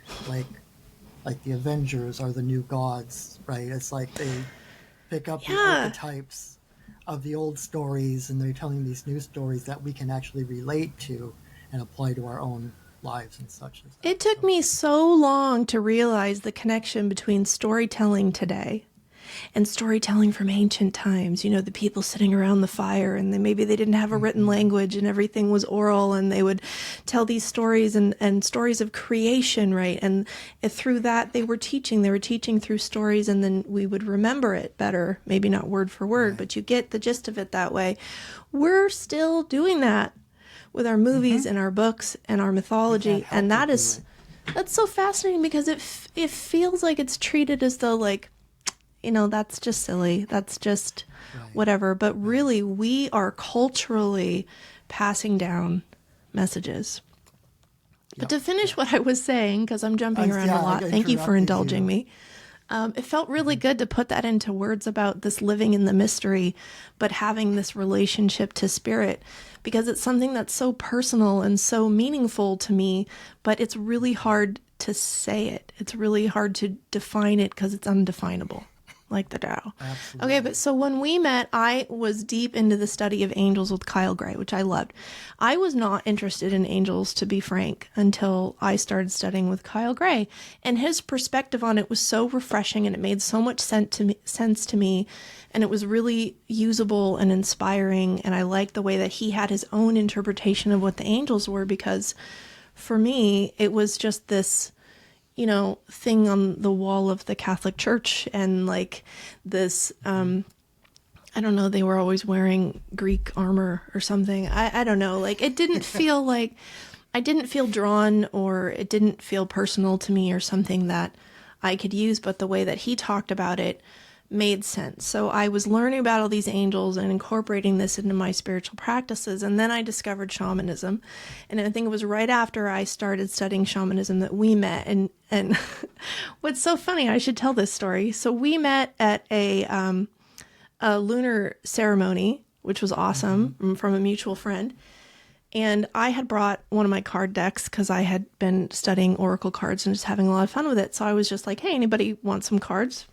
[SPEAKER 3] the Avengers are the new gods, right? It's like they pick up the archetypes of the old stories and they're telling these new stories that we can actually relate to. and apply to our own lives and such as that.
[SPEAKER 2] It took me so long to realize the connection between storytelling today and storytelling from ancient times. You know, the people sitting around the fire, and maybe they didn't have a written language and everything was oral, and they would tell these stories and stories of creation, right? And through that they were teaching through stories, and then we would remember it better, maybe not word for word, but you get the gist of it that way. We're still doing that with our movies and our books and our mythology, and that's so fascinating, because it feels like it's treated as though, like, you know, that's just silly, that's just whatever. But really, we are culturally passing down messages. But to finish what I was saying, because I'm jumping around a lot, thank you for indulging me. It felt really good to put that into words about this living in the mystery, but having this relationship to spirit, because it's something that's so personal and so meaningful to me, but it's really hard to say it. It's really hard to define it because it's undefinable, like the Tao.
[SPEAKER 3] Absolutely.
[SPEAKER 2] Okay, but so when we met, I was deep into the study of angels with Kyle Gray, which I loved. I was not interested in angels, to be frank, until I started studying with Kyle Gray. And his perspective on it was so refreshing, and it made so much sense to me. And it was really usable and inspiring. And I liked the way that he had his own interpretation of what the angels were, because for me, it was just this, you know, thing on the wall of the Catholic Church, and like this, I don't know, they were always wearing Greek armor or something. I don't know, like, it didn't feel like, I didn't feel drawn, or it didn't feel personal to me or something that I could use, but the way that he talked about it made sense. So I was learning about all these angels and incorporating this into my spiritual practices. And then I discovered shamanism. And I think it was right after I started studying shamanism that we met. And what's so funny, I should tell this story. So we met at a lunar ceremony, which was awesome, from a mutual friend. And I had brought one of my card decks because I had been studying oracle cards and just having a lot of fun with it. So I was just like, hey, anybody want some cards?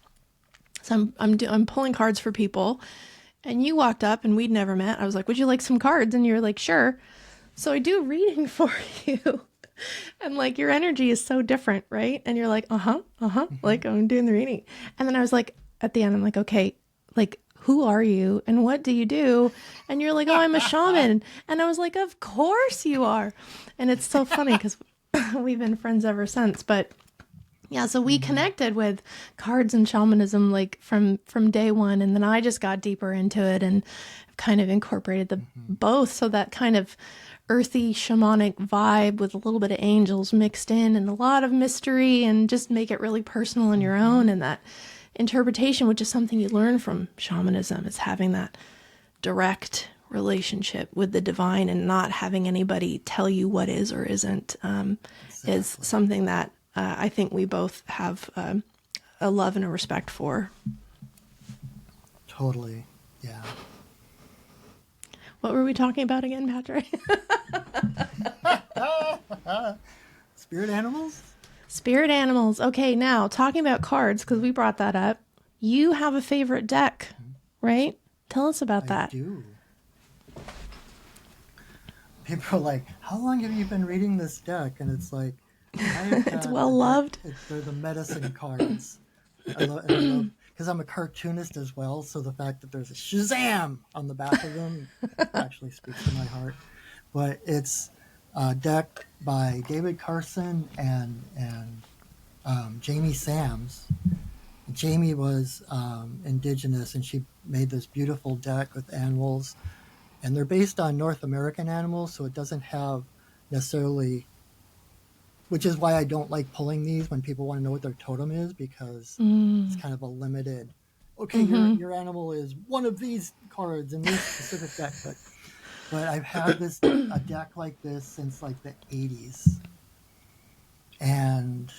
[SPEAKER 2] So I'm pulling cards for people, and you walked up, and we'd never met. I was like, would you like some cards? And you're like, sure. So I do a reading for you. And like, your energy is so different, right? And you're like, like, I'm doing the reading. And then I was like, at the end, I'm like, okay, like, who are you and what do you do? And you're like, oh, I'm a shaman. And I was like, of course you are. And it's so funny because we've been friends ever since. But yeah, so we connected with cards and shamanism like from day one, and then I just got deeper into it and kind of incorporated the both. So that kind of earthy shamanic vibe with a little bit of angels mixed in, and a lot of mystery, and just make it really personal and your own. And that interpretation, which is something you learn from shamanism, is having that direct relationship with the divine and not having anybody tell you what is or isn't, is something that I think we both have a love and a respect for.
[SPEAKER 3] Totally, yeah.
[SPEAKER 2] What were we talking about again, Patrick?
[SPEAKER 3] Spirit animals?
[SPEAKER 2] Spirit animals. Okay, now talking about cards, because we brought that up. You have a favorite deck, right? Tell us about that.
[SPEAKER 3] I do. People are like, how long have you been reading this deck? And it's like,
[SPEAKER 2] it's well loved.
[SPEAKER 3] They're the medicine cards. I love because I'm a cartoonist as well, so the fact that there's a Shazam on the back of them actually speaks to my heart. But it's a deck by David Carson and Jamie Sams. Jamie was indigenous, and she made this beautiful deck with animals, and they're based on North American animals, so it doesn't have necessarily, which is why I don't like pulling these when people want to know what their totem is, because it's kind of a limited, okay, your animal is one of these cards in this specific deck. But I've had a deck like this since like the 80s. And,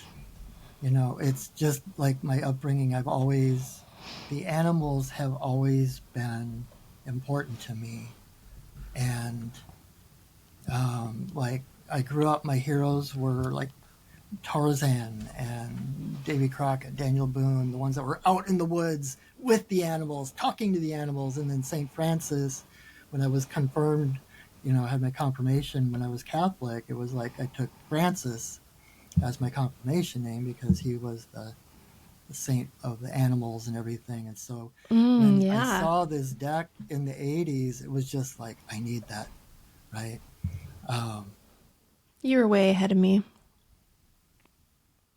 [SPEAKER 3] you know, it's just like my upbringing. The animals have always been important to me. And, like, I grew up, my heroes were like Tarzan and Davy Crockett, Daniel Boone, the ones that were out in the woods with the animals, talking to the animals. And then St. Francis, when I was confirmed, I had my confirmation when I was Catholic, it was like I took Francis as my confirmation name because he was the saint of the animals and everything. And so when I
[SPEAKER 2] Yeah.
[SPEAKER 3] saw this deck in the 80s, it was just like, I need that, right?
[SPEAKER 2] You were way ahead of me.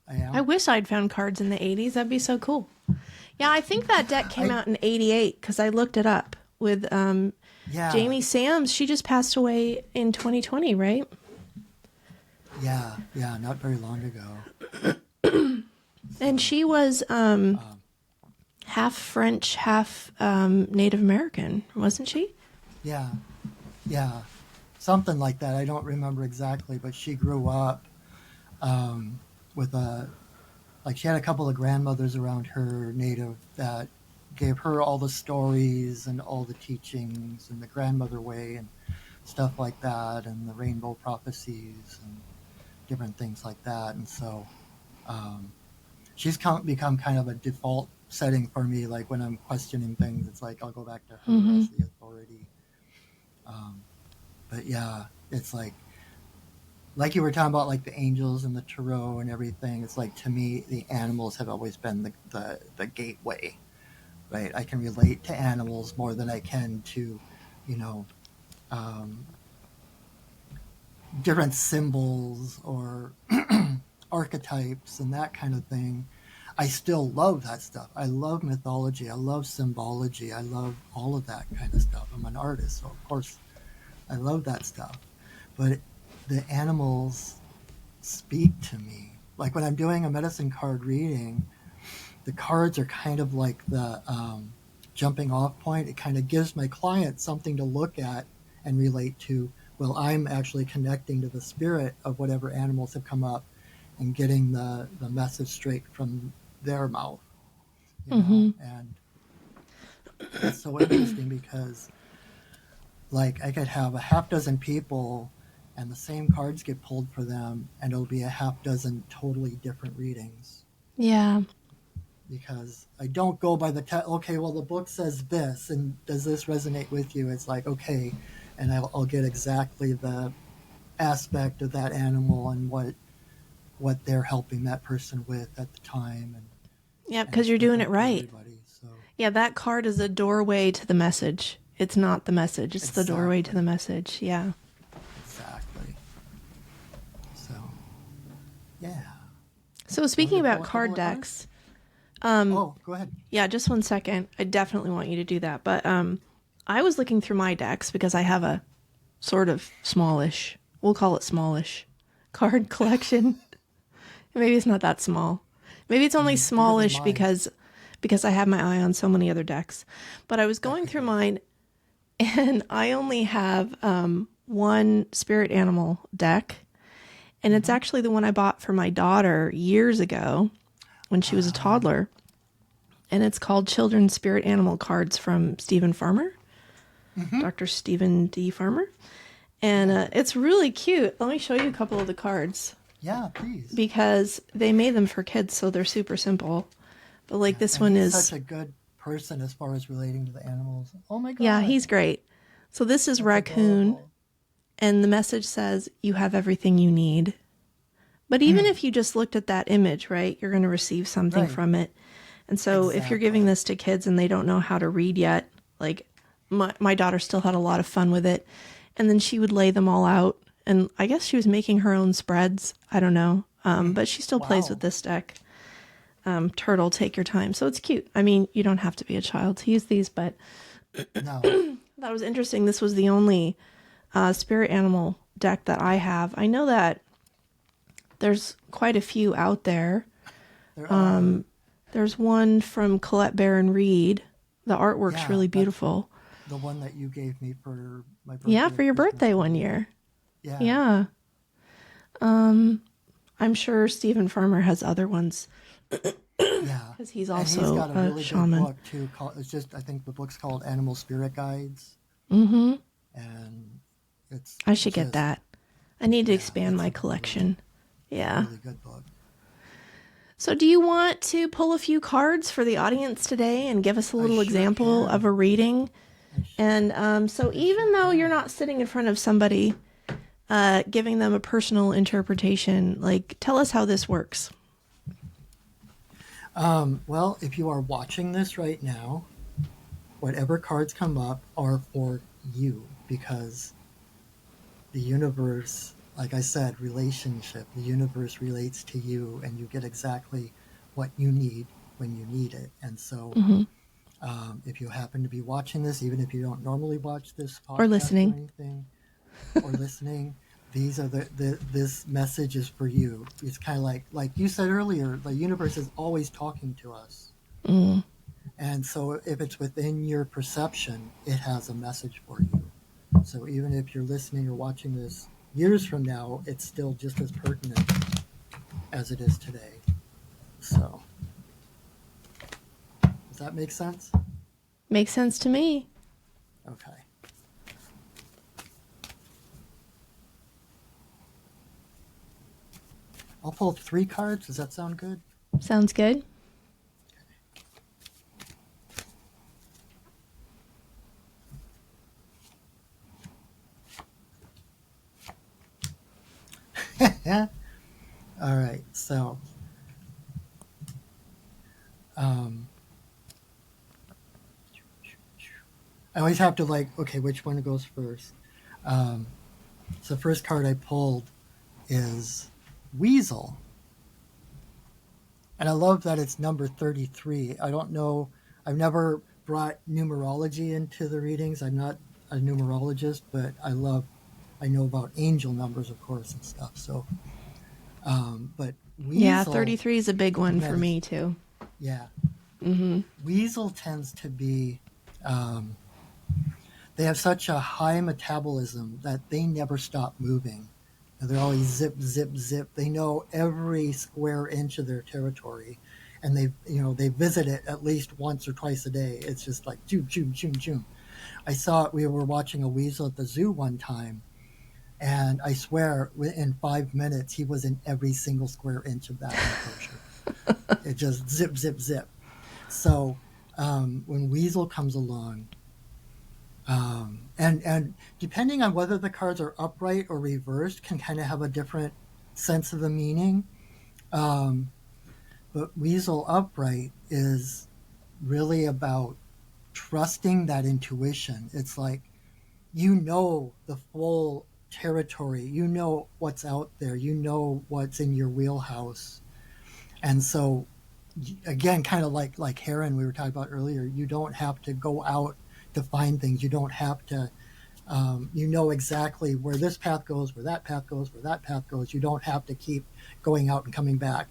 [SPEAKER 3] I am.
[SPEAKER 2] I wish I'd found cards in the 80s. That'd be so cool. Yeah, I think that deck came out in 88 because I looked it up with
[SPEAKER 3] Yeah.
[SPEAKER 2] Jamie Sams. She just passed away in 2020, right?
[SPEAKER 3] Yeah, not very long ago.
[SPEAKER 2] And she was half French, half Native American, wasn't she?
[SPEAKER 3] Yeah, something like that. I don't remember exactly, but she grew up with she had a couple of grandmothers around her, Native, that gave her all the stories and all the teachings and the grandmother way and stuff like that, and the rainbow prophecies and different things like that. And so she's become kind of a default setting for me. Like when I'm questioning things, it's like I'll go back to her as the authority. But yeah, it's like you were talking about, like the angels and the tarot and everything. It's like, to me, the animals have always been the gateway, right? I can relate to animals more than I can to, different symbols or archetypes and that kind of thing. I still love that stuff. I love mythology. I love symbology. I love all of that kind of stuff. I'm an artist, so of course I love that stuff. But the animals speak to me. Like when I'm doing a medicine card reading, the cards are kind of like the jumping off point. It kind of gives my client something to look at and relate to. Well, I'm actually connecting to the spirit of whatever animals have come up and getting the message straight from their mouth. And it's so interesting because, like, I could have a half dozen people and the same cards get pulled for them, and it'll be a half dozen totally different readings.
[SPEAKER 2] Yeah.
[SPEAKER 3] Because I don't go by the okay, well, the book says this, and does this resonate with you? It's like, okay, and I'll get exactly the aspect of that animal and what they're helping that person with at the time.
[SPEAKER 2] Yeah, because you're doing it right.
[SPEAKER 3] So.
[SPEAKER 2] Yeah, that card is a doorway to the message. It's not the message. It's the doorway to the message. Yeah.
[SPEAKER 3] Exactly. So, yeah.
[SPEAKER 2] So speaking about card decks.
[SPEAKER 3] Go ahead.
[SPEAKER 2] Yeah, just 1 second. I definitely want you to do that. But I was looking through my decks because I have a sort of smallish, we'll call it smallish, card collection. Maybe it's not that small. Maybe it's only smallish because I have my eye on so many other decks. But I was going through mine, and I only have one spirit animal deck, and it's actually the one I bought for my daughter years ago when she was a toddler, and it's called Children's Spirit Animal Cards from Stephen Farmer, Dr. Stephen D. Farmer, and it's really cute. Let me show you a couple of the cards.
[SPEAKER 3] Yeah, please.
[SPEAKER 2] Because they made them for kids, so they're super simple. But like this one is
[SPEAKER 3] such a good person as far as relating to the animals. Oh my God.
[SPEAKER 2] Yeah, he's great. So this is Raccoon,
[SPEAKER 3] adorable.
[SPEAKER 2] and the message says, "You have everything you need." But even if you just looked at that image, right, you're going to receive something from it. And so if you're giving this to kids and they don't know how to read yet, like my daughter still had a lot of fun with it. And then she would lay them all out. And I guess she was making her own spreads. I don't know. But she still plays with this deck. Turtle, take your time. So it's cute. I mean, you don't have to be a child to use these, but
[SPEAKER 3] No.
[SPEAKER 2] that was interesting. This was the only spirit animal deck that I have. I know that there's quite a few out there. There's one from Colette Baron Reed. The artwork's really beautiful.
[SPEAKER 3] The one that you gave me for my birthday.
[SPEAKER 2] Yeah, for your birthday one year.
[SPEAKER 3] Yeah.
[SPEAKER 2] Yeah. I'm sure Stephen Farmer has other ones.
[SPEAKER 3] Yeah.
[SPEAKER 2] Because he's
[SPEAKER 3] And
[SPEAKER 2] also
[SPEAKER 3] he's got a really
[SPEAKER 2] shaman.
[SPEAKER 3] good book too. I think the book's called Animal Spirit Guides.
[SPEAKER 2] Mm-hmm.
[SPEAKER 3] And
[SPEAKER 2] I should get that. I need to expand my collection. Yeah.
[SPEAKER 3] Really good book.
[SPEAKER 2] So do you want to pull a few cards for the audience today and give us a little example of a reading? And so even though you're not sitting in front of somebody, giving them a personal interpretation, like, tell us how this works.
[SPEAKER 3] Well, if you are watching this right now, whatever cards come up are for you, because the universe, like I said, relationship, the universe relates to you, and you get exactly what you need when you need it. And so if you happen to be watching this, even if you don't normally watch this podcast
[SPEAKER 2] Or listening.
[SPEAKER 3] or anything, or listening, these are this message is for you. It's kind of like you said earlier, the universe is always talking to us. And so if it's within your perception, it has a message for you. So even if you're listening or watching this years from now, it's still just as pertinent as it is today. So does that make sense?
[SPEAKER 2] Makes sense to me.
[SPEAKER 3] Okay. I'll pull 3 cards. Does that sound good?
[SPEAKER 2] Sounds good.
[SPEAKER 3] Yeah. All right. So, I always have to okay, which one goes first? So the first card I pulled is Weasel. And I love that it's number 33. I don't know. I've never brought numerology into the readings. I'm not a numerologist, but I know about angel numbers, of course, and stuff. So, but Weasel.
[SPEAKER 2] Yeah, 33 is a big one for me, too.
[SPEAKER 3] Yeah. Weasel tends to be, they have such a high metabolism that they never stop moving. They're always zip, zip, zip. They know every square inch of their territory, and they visit it at least once or twice a day. It's just like zoom, zoom, zoom, zoom. We were watching a weasel at the zoo one time, and I swear in 5 minutes he was in every single square inch of that enclosure. It just zip, zip, zip. So when Weasel comes along, and depending on whether the cards are upright or reversed, can kind of have a different sense of the meaning. But Weasel upright is really about trusting that intuition. It's like, the full territory, what's out there, what's in your wheelhouse. And so, again, kind of like Heron we were talking about earlier, you don't have to go out to find things. You don't have to, exactly where this path goes, where that path goes, where that path goes. You don't have to keep going out and coming back.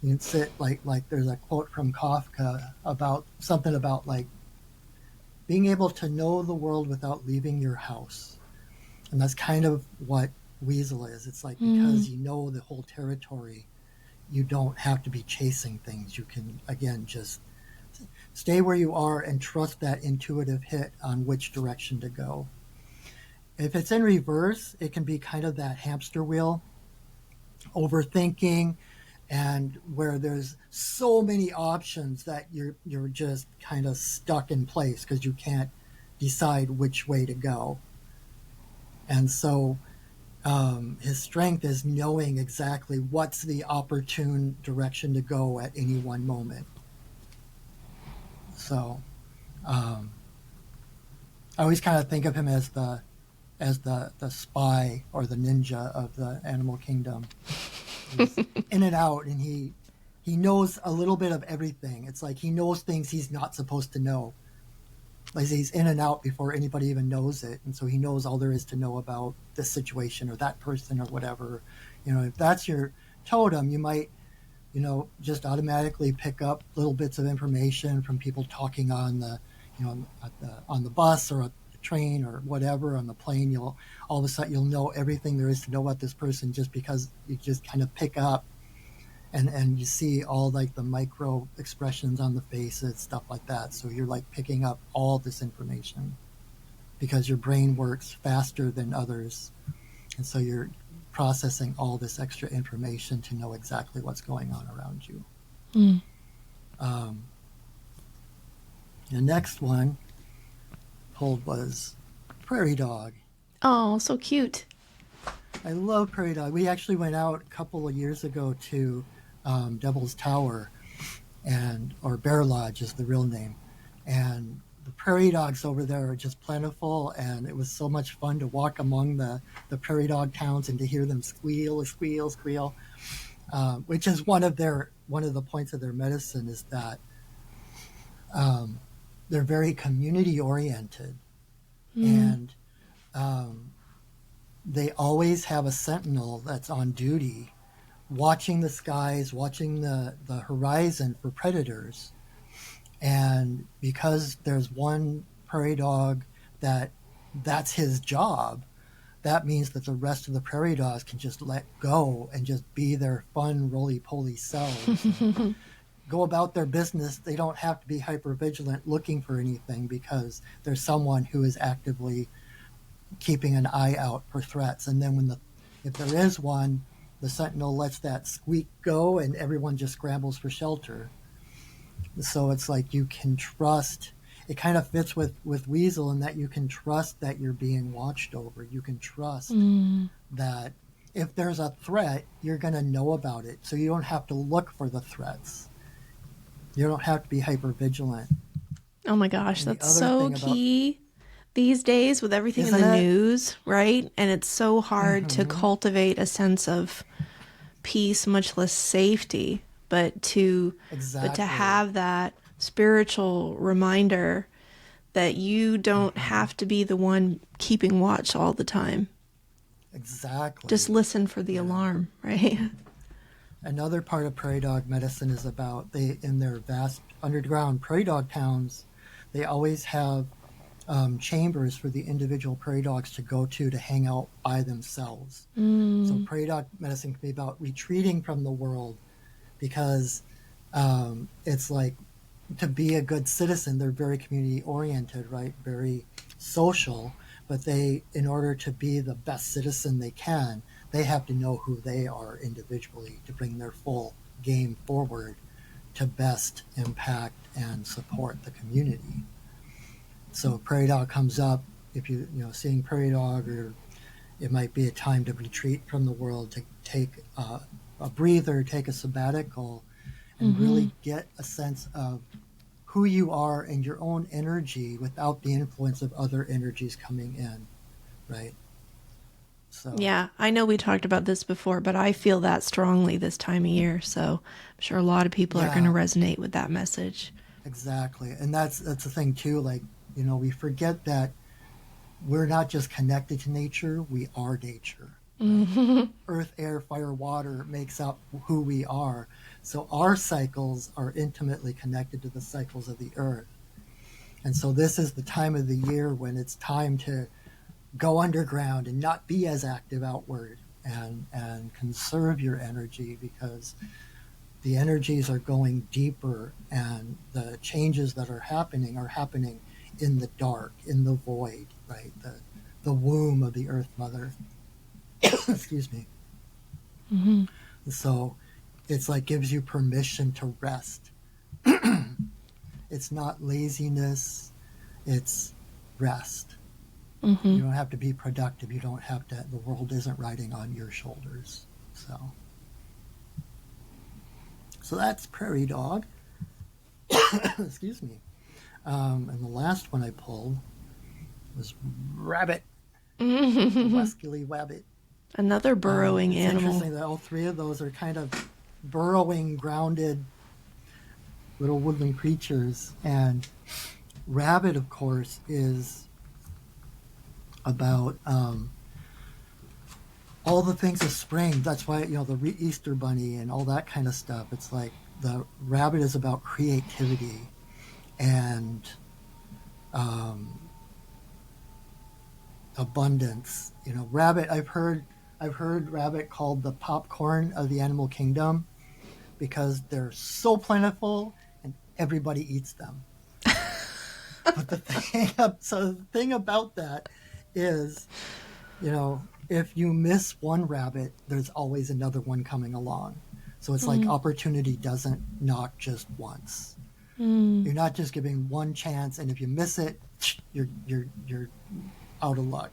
[SPEAKER 3] You can sit like there's a quote from Kafka about something about like being able to know the world without leaving your house. And that's kind of what Weasel is. It's like, because you know the whole territory, you don't have to be chasing things. You can, again, just stay where you are and trust that intuitive hit on which direction to go. If it's in reverse, it can be kind of that hamster wheel, overthinking, and where there's so many options that you're just kind of stuck in place because you can't decide which way to go. And so his strength is knowing exactly what's the opportune direction to go at any one moment. So I always kind of think of him as the spy or the ninja of the animal kingdom. He's in and out, and he knows a little bit of everything. It's like he knows things he's not supposed to know. Like he's in and out before anybody even knows it, and so he knows all there is to know about this situation or that person or whatever. If that's your totem, you might just automatically pick up little bits of information from people talking on the on the bus or the train or whatever, on the plane. All of a sudden you'll know everything there is to know about this person, just because you just kind of pick up and you see all like the micro expressions on the faces, stuff like that. So you're like picking up all this information because your brain works faster than others, and so you're processing all this extra information to know exactly what's going on around you. The next one pulled was prairie dog.
[SPEAKER 2] Oh, so cute.
[SPEAKER 3] I love prairie dog. We actually went out a couple of years ago to Devil's Tower, or Bear Lodge is the real name, and the prairie dogs over there are just plentiful, and it was so much fun to walk among the prairie dog towns and to hear them squeal, squeal, squeal, which is one of the points of their medicine is that they're very community oriented, and they always have a sentinel that's on duty watching the skies, watching the horizon for predators. And because there's one prairie dog that's his job, that means that the rest of the prairie dogs can just let go and just be their fun, roly-poly selves. Go about their business. They don't have to be hypervigilant looking for anything because there's someone who is actively keeping an eye out for threats. And then if there is one, the sentinel lets that squeak go and everyone just scrambles for shelter. So it's like you can trust. It kind of fits with Weasel in that you can trust that you're being watched over. You can trust that if there's a threat, you're going to know about it. So you don't have to look for the threats. You don't have to be hypervigilant.
[SPEAKER 2] Oh my gosh, that's so key these days with everything in the news, right? And it's so hard to cultivate a sense of peace, much less safety, but to have that spiritual reminder that you don't have to be the one keeping watch all the time.
[SPEAKER 3] Exactly.
[SPEAKER 2] Just listen for the alarm, right?
[SPEAKER 3] Another part of prairie dog medicine is about in their vast underground prairie dog towns, they always have chambers for the individual prairie dogs to go to hang out by themselves. So prairie dog medicine can be about retreating from the world because it's like to be a good citizen, they're very community oriented, right? Very social, but in order to be the best citizen they can, they have to know who they are individually to bring their full game forward to best impact and support the community. So prairie dog comes up, if seeing prairie dog, or it might be a time to retreat from the world, to take a breather, take a sabbatical, and really get a sense of who you are and your own energy without the influence of other energies coming in, right? So
[SPEAKER 2] yeah, I know we talked about this before, but I feel that strongly this time of year. So I'm sure a lot of people are going to resonate with that message.
[SPEAKER 3] Exactly. And that's the thing too, like, we forget that we're not just connected to nature, we are nature. Right? Earth, air, fire, water makes up who we are. So our cycles are intimately connected to the cycles of the earth. And so this is the time of the year when it's time to go underground and not be as active outward and conserve your energy, because the energies are going deeper and the changes that are happening in the dark, in the void, right? The womb of the earth mother. Excuse me. So it's like gives you permission to rest. It's not laziness, it's rest. You don't have to be productive. You don't have to, the world isn't riding on your shoulders. So that's prairie dog. Excuse me. And the last one I pulled was rabbit. The Westkilly rabbit.
[SPEAKER 2] Another burrowing
[SPEAKER 3] it's
[SPEAKER 2] animal.
[SPEAKER 3] Interesting that all three of those are kind of burrowing, grounded little woodland creatures. And rabbit, of course, is about all the things of spring. That's why, the Easter bunny and all that kind of stuff. It's like the rabbit is about creativity and abundance. Rabbit, I've heard rabbit called the popcorn of the animal kingdom because they're so plentiful and everybody eats them. But the thing about that is, if you miss one rabbit, there's always another one coming along. So it's like opportunity doesn't knock just once. You're not just giving one chance, and if you miss it, you're out of luck.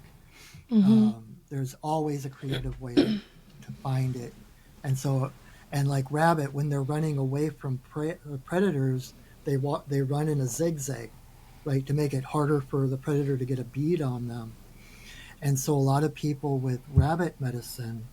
[SPEAKER 3] There's always a creative way to find it. And so, and like rabbit, when they're running away from predators, they run in a zigzag, right, to make it harder for the predator to get a bead on them. And so a lot of people with rabbit medicine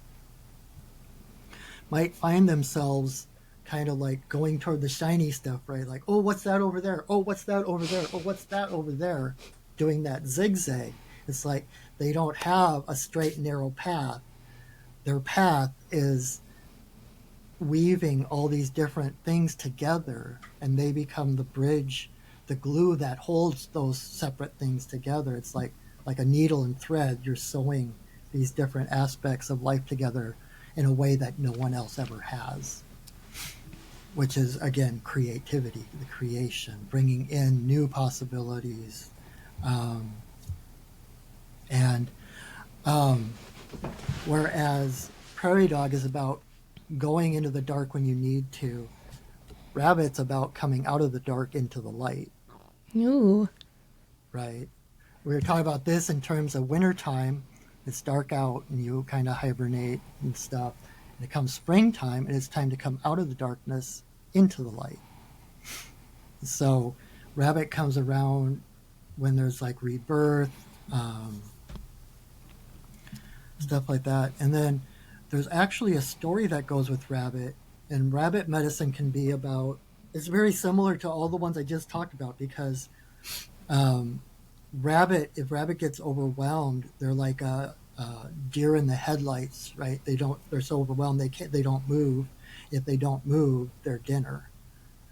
[SPEAKER 3] might find themselves kind of like going toward the shiny stuff, right? Like, oh, what's that over there? Oh, what's that over there? Oh, what's that over there? Doing that zigzag. It's like they don't have a straight and narrow path. Their path is weaving all these different things together, and they become the bridge, the glue that holds those separate things together. It's like a needle and thread. You're sewing these different aspects of life together in a way that no one else ever has, which is, again, creativity, the creation, bringing in new possibilities. Whereas Prairie Dog is about going into the dark when you need to, Rabbit's about coming out of the dark into the light.
[SPEAKER 2] Ooh.
[SPEAKER 3] Right? We were talking about this in terms of wintertime. It's dark out and you kind of hibernate and stuff. And it comes springtime and it's time to come out of the darkness into the light. So Rabbit comes around when there's like rebirth, stuff like that. And then there's actually a story that goes with Rabbit, and Rabbit medicine can be about, it's very similar to all the ones I just talked about, because if Rabbit gets overwhelmed, they're like a deer in the headlights, right? They're so overwhelmed they don't move. If they don't move, they're dinner.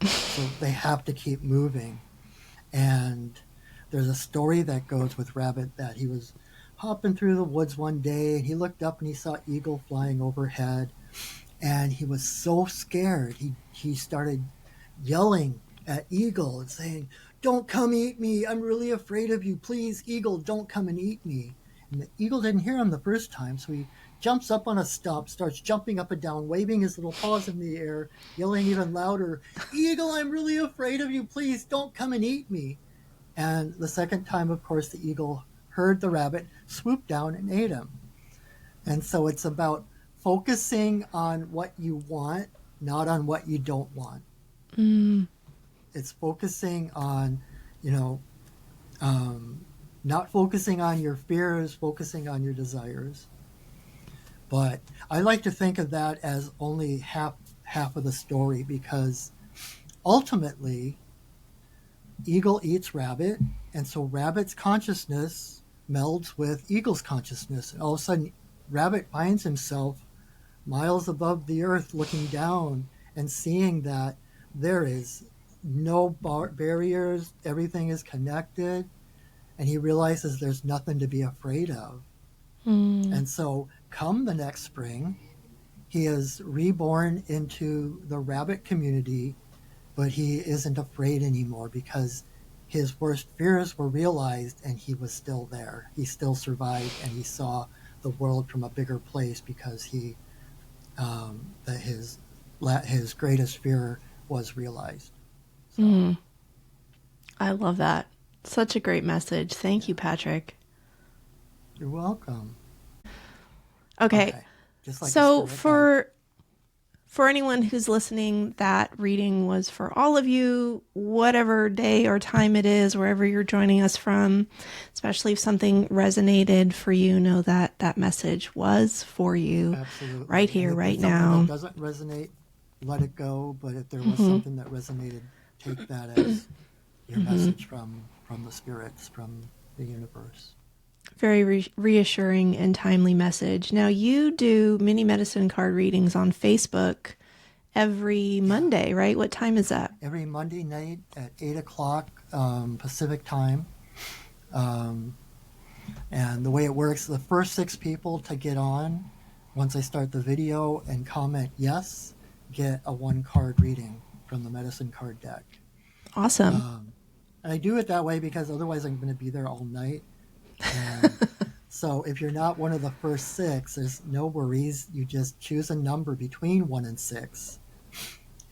[SPEAKER 3] So they have to keep moving. And there's a story that goes with Rabbit that he was hopping through the woods one day and he looked up and he saw eagle flying overhead, and he was so scared he started yelling at Eagle and saying, "Don't come eat me, I'm really afraid of you, please Eagle, don't come and eat me." And the eagle didn't hear him the first time, so he jumps up on a stump, starts jumping up and down, waving his little paws in the air, yelling even louder, "Eagle, I'm really afraid of you, please don't come and eat me." And the second time, of course, the eagle heard the rabbit, swooped down and ate him. And so it's about focusing on what you want, not on what you don't want. It's focusing on, not focusing on your fears, focusing on your desires. But I like to think of that as only half of the story, because ultimately Eagle eats Rabbit, and so Rabbit's consciousness melds with Eagle's consciousness, and all of a sudden Rabbit finds himself miles above the earth, looking down and seeing that there is no barriers, everything is connected, and he realizes there's nothing to be afraid of. And so come the next spring, he is reborn into the rabbit community, but he isn't afraid anymore because his worst fears were realized and he was still there. He still survived, and he saw the world from a bigger place because that his greatest fear was realized. So.
[SPEAKER 2] I love that. Such a great message. Thank you, Patrick.
[SPEAKER 3] You're welcome.
[SPEAKER 2] Okay.
[SPEAKER 3] Just like
[SPEAKER 2] so for anyone who's listening, that reading was for all of you, whatever day or time it is, wherever you're joining us from. Especially if something resonated for you, know that that message was for you.
[SPEAKER 3] Absolutely.
[SPEAKER 2] Right here, right now.
[SPEAKER 3] If it doesn't resonate, let it go. But if there was something that resonated, take that as your message from the spirits, from the universe.
[SPEAKER 2] Very reassuring and timely message. Now, you do mini medicine card readings on Facebook every Monday, right? What time is that?
[SPEAKER 3] Every Monday night at 8 o'clock Pacific time. And the way it works, the first 6 people to get on, once I start the video and comment yes, get a 1-card reading from the medicine card deck.
[SPEAKER 2] Awesome.
[SPEAKER 3] And I do it that way because otherwise I'm going to be there all night. And so if you're not one of the first 6, there's no worries. You just choose a number between 1 and 6.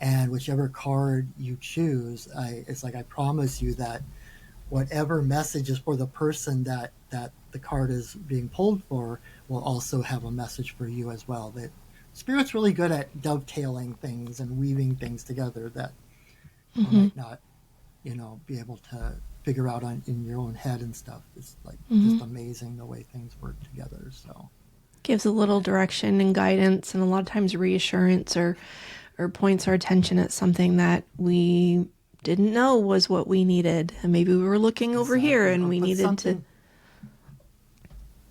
[SPEAKER 3] And whichever card you choose, it's like I promise you that whatever message is for the person that the card is being pulled for will also have a message for you as well. That Spirit's really good at dovetailing things and weaving things together that you might not, be able to figure out in your own head and stuff. It's like just amazing the way things work together. So
[SPEAKER 2] gives a little direction and guidance, and a lot of times reassurance, or points our attention at something that we didn't know was what we needed, and maybe we were looking over here and we needed to.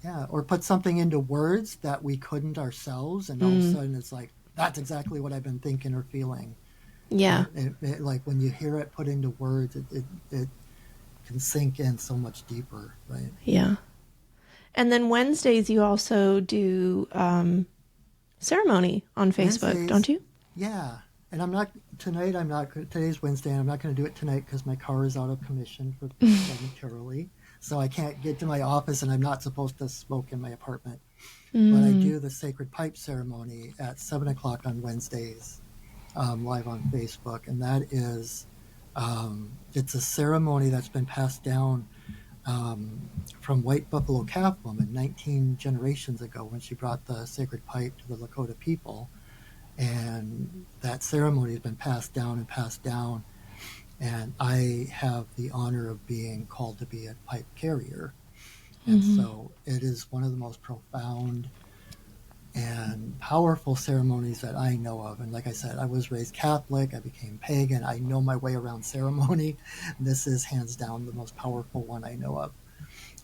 [SPEAKER 3] Yeah, or put something into words that we couldn't ourselves, and all of a sudden it's like, that's exactly what I've been thinking or feeling.
[SPEAKER 2] Yeah.
[SPEAKER 3] It, like when you hear it put into words, it can sink in so much deeper, right?
[SPEAKER 2] Yeah. And then Wednesdays you also do ceremony on Facebook,
[SPEAKER 3] Wednesdays,
[SPEAKER 2] don't you?
[SPEAKER 3] Yeah. And today's Wednesday, and I'm not going to do it tonight because my car is out of commission momentarily. So I can't get to my office, and I'm not supposed to smoke in my apartment. But I do the sacred pipe ceremony at 7 o'clock on Wednesdays, live on Facebook. And that is, it's a ceremony that's been passed down from White Buffalo Calf Woman 19 generations ago when she brought the sacred pipe to the Lakota people. And that ceremony has been passed down. And I have the honor of being called to be a pipe carrier. And so it is one of the most profound and powerful ceremonies that I know of. And like I said, I was raised Catholic. I became pagan. I know my way around ceremony. This is hands down the most powerful one I know of.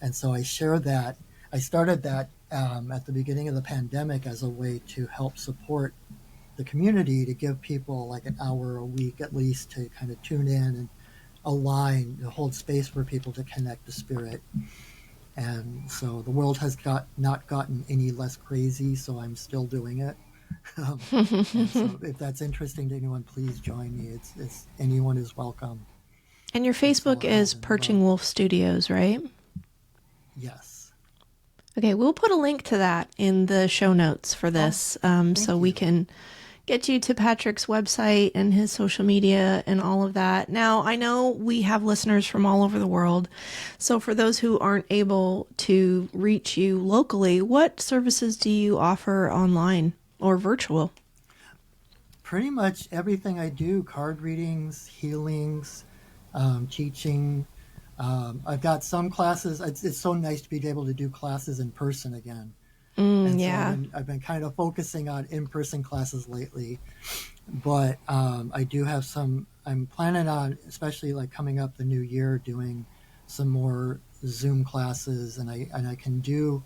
[SPEAKER 3] And so I share that. I started that at the beginning of the pandemic as a way to help support the community, to give people like an hour a week at least to kind of tune in and align, to hold space for people to connect to Spirit. And so the world has not gotten any less crazy, so I'm still doing it. And so if that's interesting to anyone, please join me. It's anyone is welcome.
[SPEAKER 2] And your Facebook is Perching Wolf Studios, right?
[SPEAKER 3] Yes.
[SPEAKER 2] Okay, we'll put a link to that in the show notes for this, so we can get you to Patrick's website and his social media and all of that. Now, I know we have listeners from all over the world. So for those who aren't able to reach you locally, what services do you offer online or virtual?
[SPEAKER 3] Pretty much everything I do: card readings, healings, teaching. I've got some classes. It's so nice to be able to do classes in person again. And
[SPEAKER 2] yeah.
[SPEAKER 3] so I've been kind of focusing on in-person classes lately, but I do have some. I'm planning on, especially like coming up the new year, doing some more Zoom classes, and I can do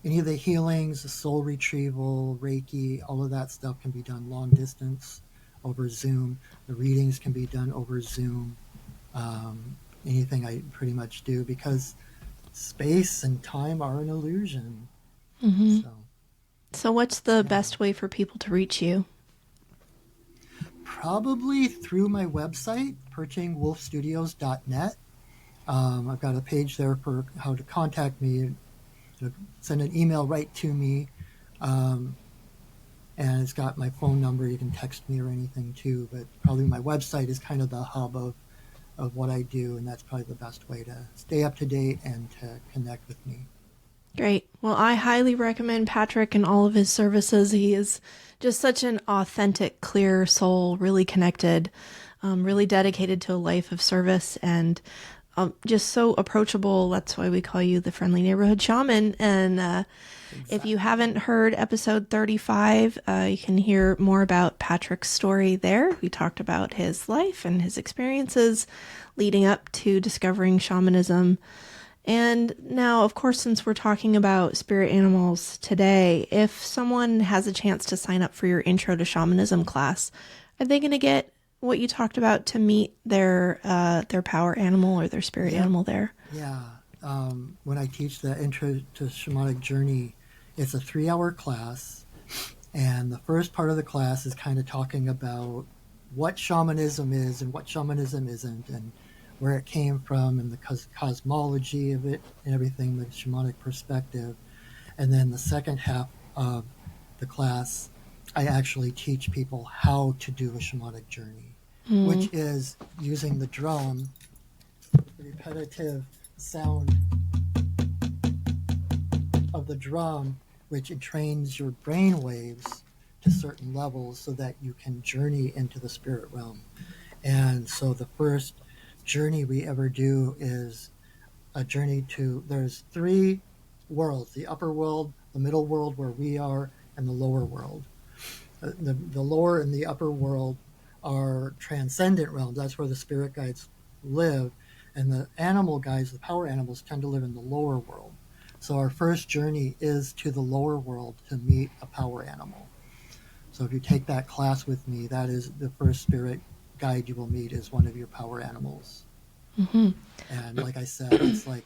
[SPEAKER 3] any of the healings, the soul retrieval, Reiki, all of that stuff can be done long distance over Zoom. The readings can be done over Zoom. Anything I pretty much do, because space and time are an illusion.
[SPEAKER 2] So what's the best way for people to reach you?
[SPEAKER 3] Probably through my website, perchingwolfstudios.net. I've got a page there for how to contact me, send an email right to me. And it's got my phone number. You can text me or anything too, but probably my website is kind of the hub of what I do, and that's probably the best way to stay up to date and to connect with me.
[SPEAKER 2] Great. Well, I highly recommend Patrick and all of his services. He is just such an authentic, clear soul, really connected, really dedicated to a life of service, and just so approachable. That's why we call you the Friendly Neighborhood Shaman. And if you haven't heard episode 35, you can hear more about Patrick's story there. We talked about his life and his experiences leading up to discovering shamanism. And now, of course, since we're talking about spirit animals today, if someone has a chance to sign up for your Intro to Shamanism class, are they going to get what you talked about to meet their power animal or their spirit animal there?
[SPEAKER 3] Yeah. When I teach the Intro to Shamanic Journey, it's a 3-hour class. And the first part of the class is kind of talking about what shamanism is and what shamanism isn't, and where it came from, and the cosmology of it and everything, the shamanic perspective. And then the second half of the class, I actually teach people how to do a shamanic journey, which is using the drum. the repetitive sound of the drum, which entrains your brain waves to certain levels so that you can journey into the spirit realm. And so the first journey we ever do is a journey to, there's 3 worlds: the upper world, the middle world where we are, and the lower world. The lower and the upper world are transcendent realms. That's where the spirit guides live. And the animal guides, the power animals, tend to live in the lower world. So our first journey is to the lower world to meet a power animal. So if you take that class with me, that is the first spirit guide you will meet, is one of your power animals.
[SPEAKER 2] Mm-hmm.
[SPEAKER 3] And like I said, it's like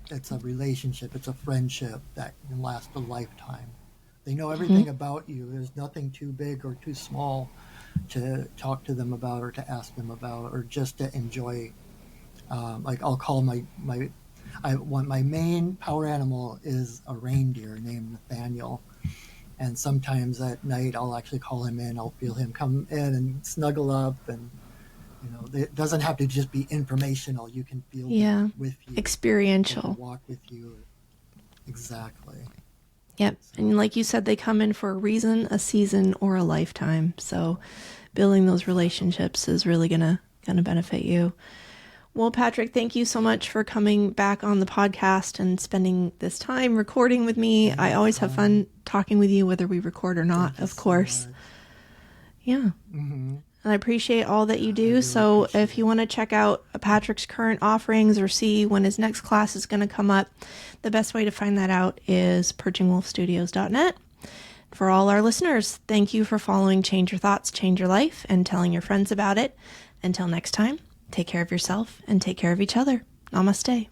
[SPEAKER 3] it's a relationship, it's a friendship that can last a lifetime. They know everything about you. There's nothing too big or too small to talk to them about or to ask them about or just to enjoy. Like I'll call my main power animal is a reindeer named Nathaniel. And sometimes at night I'll actually call him in. I'll feel him come in and snuggle up, and it doesn't have to just be informational. You can feel them with you,
[SPEAKER 2] experiential,
[SPEAKER 3] walk with you. Exactly.
[SPEAKER 2] Yep. And like you said, they come in for a reason, a season, or a lifetime. So building those relationships is really gonna benefit you. Well, Patrick, thank you so much for coming back on the podcast and spending this time recording with me. I always have fun talking with you, whether we record or not, of course. Yeah. Mm-hmm. And I appreciate all that you do. Really, so if you want to check out Patrick's current offerings or see when his next class is going to come up, the best way to find that out is perchingwolfstudios.net. For all our listeners, thank you for following Change Your Thoughts, Change Your Life, and telling your friends about it. Until next time, take care of yourself and take care of each other. Namaste.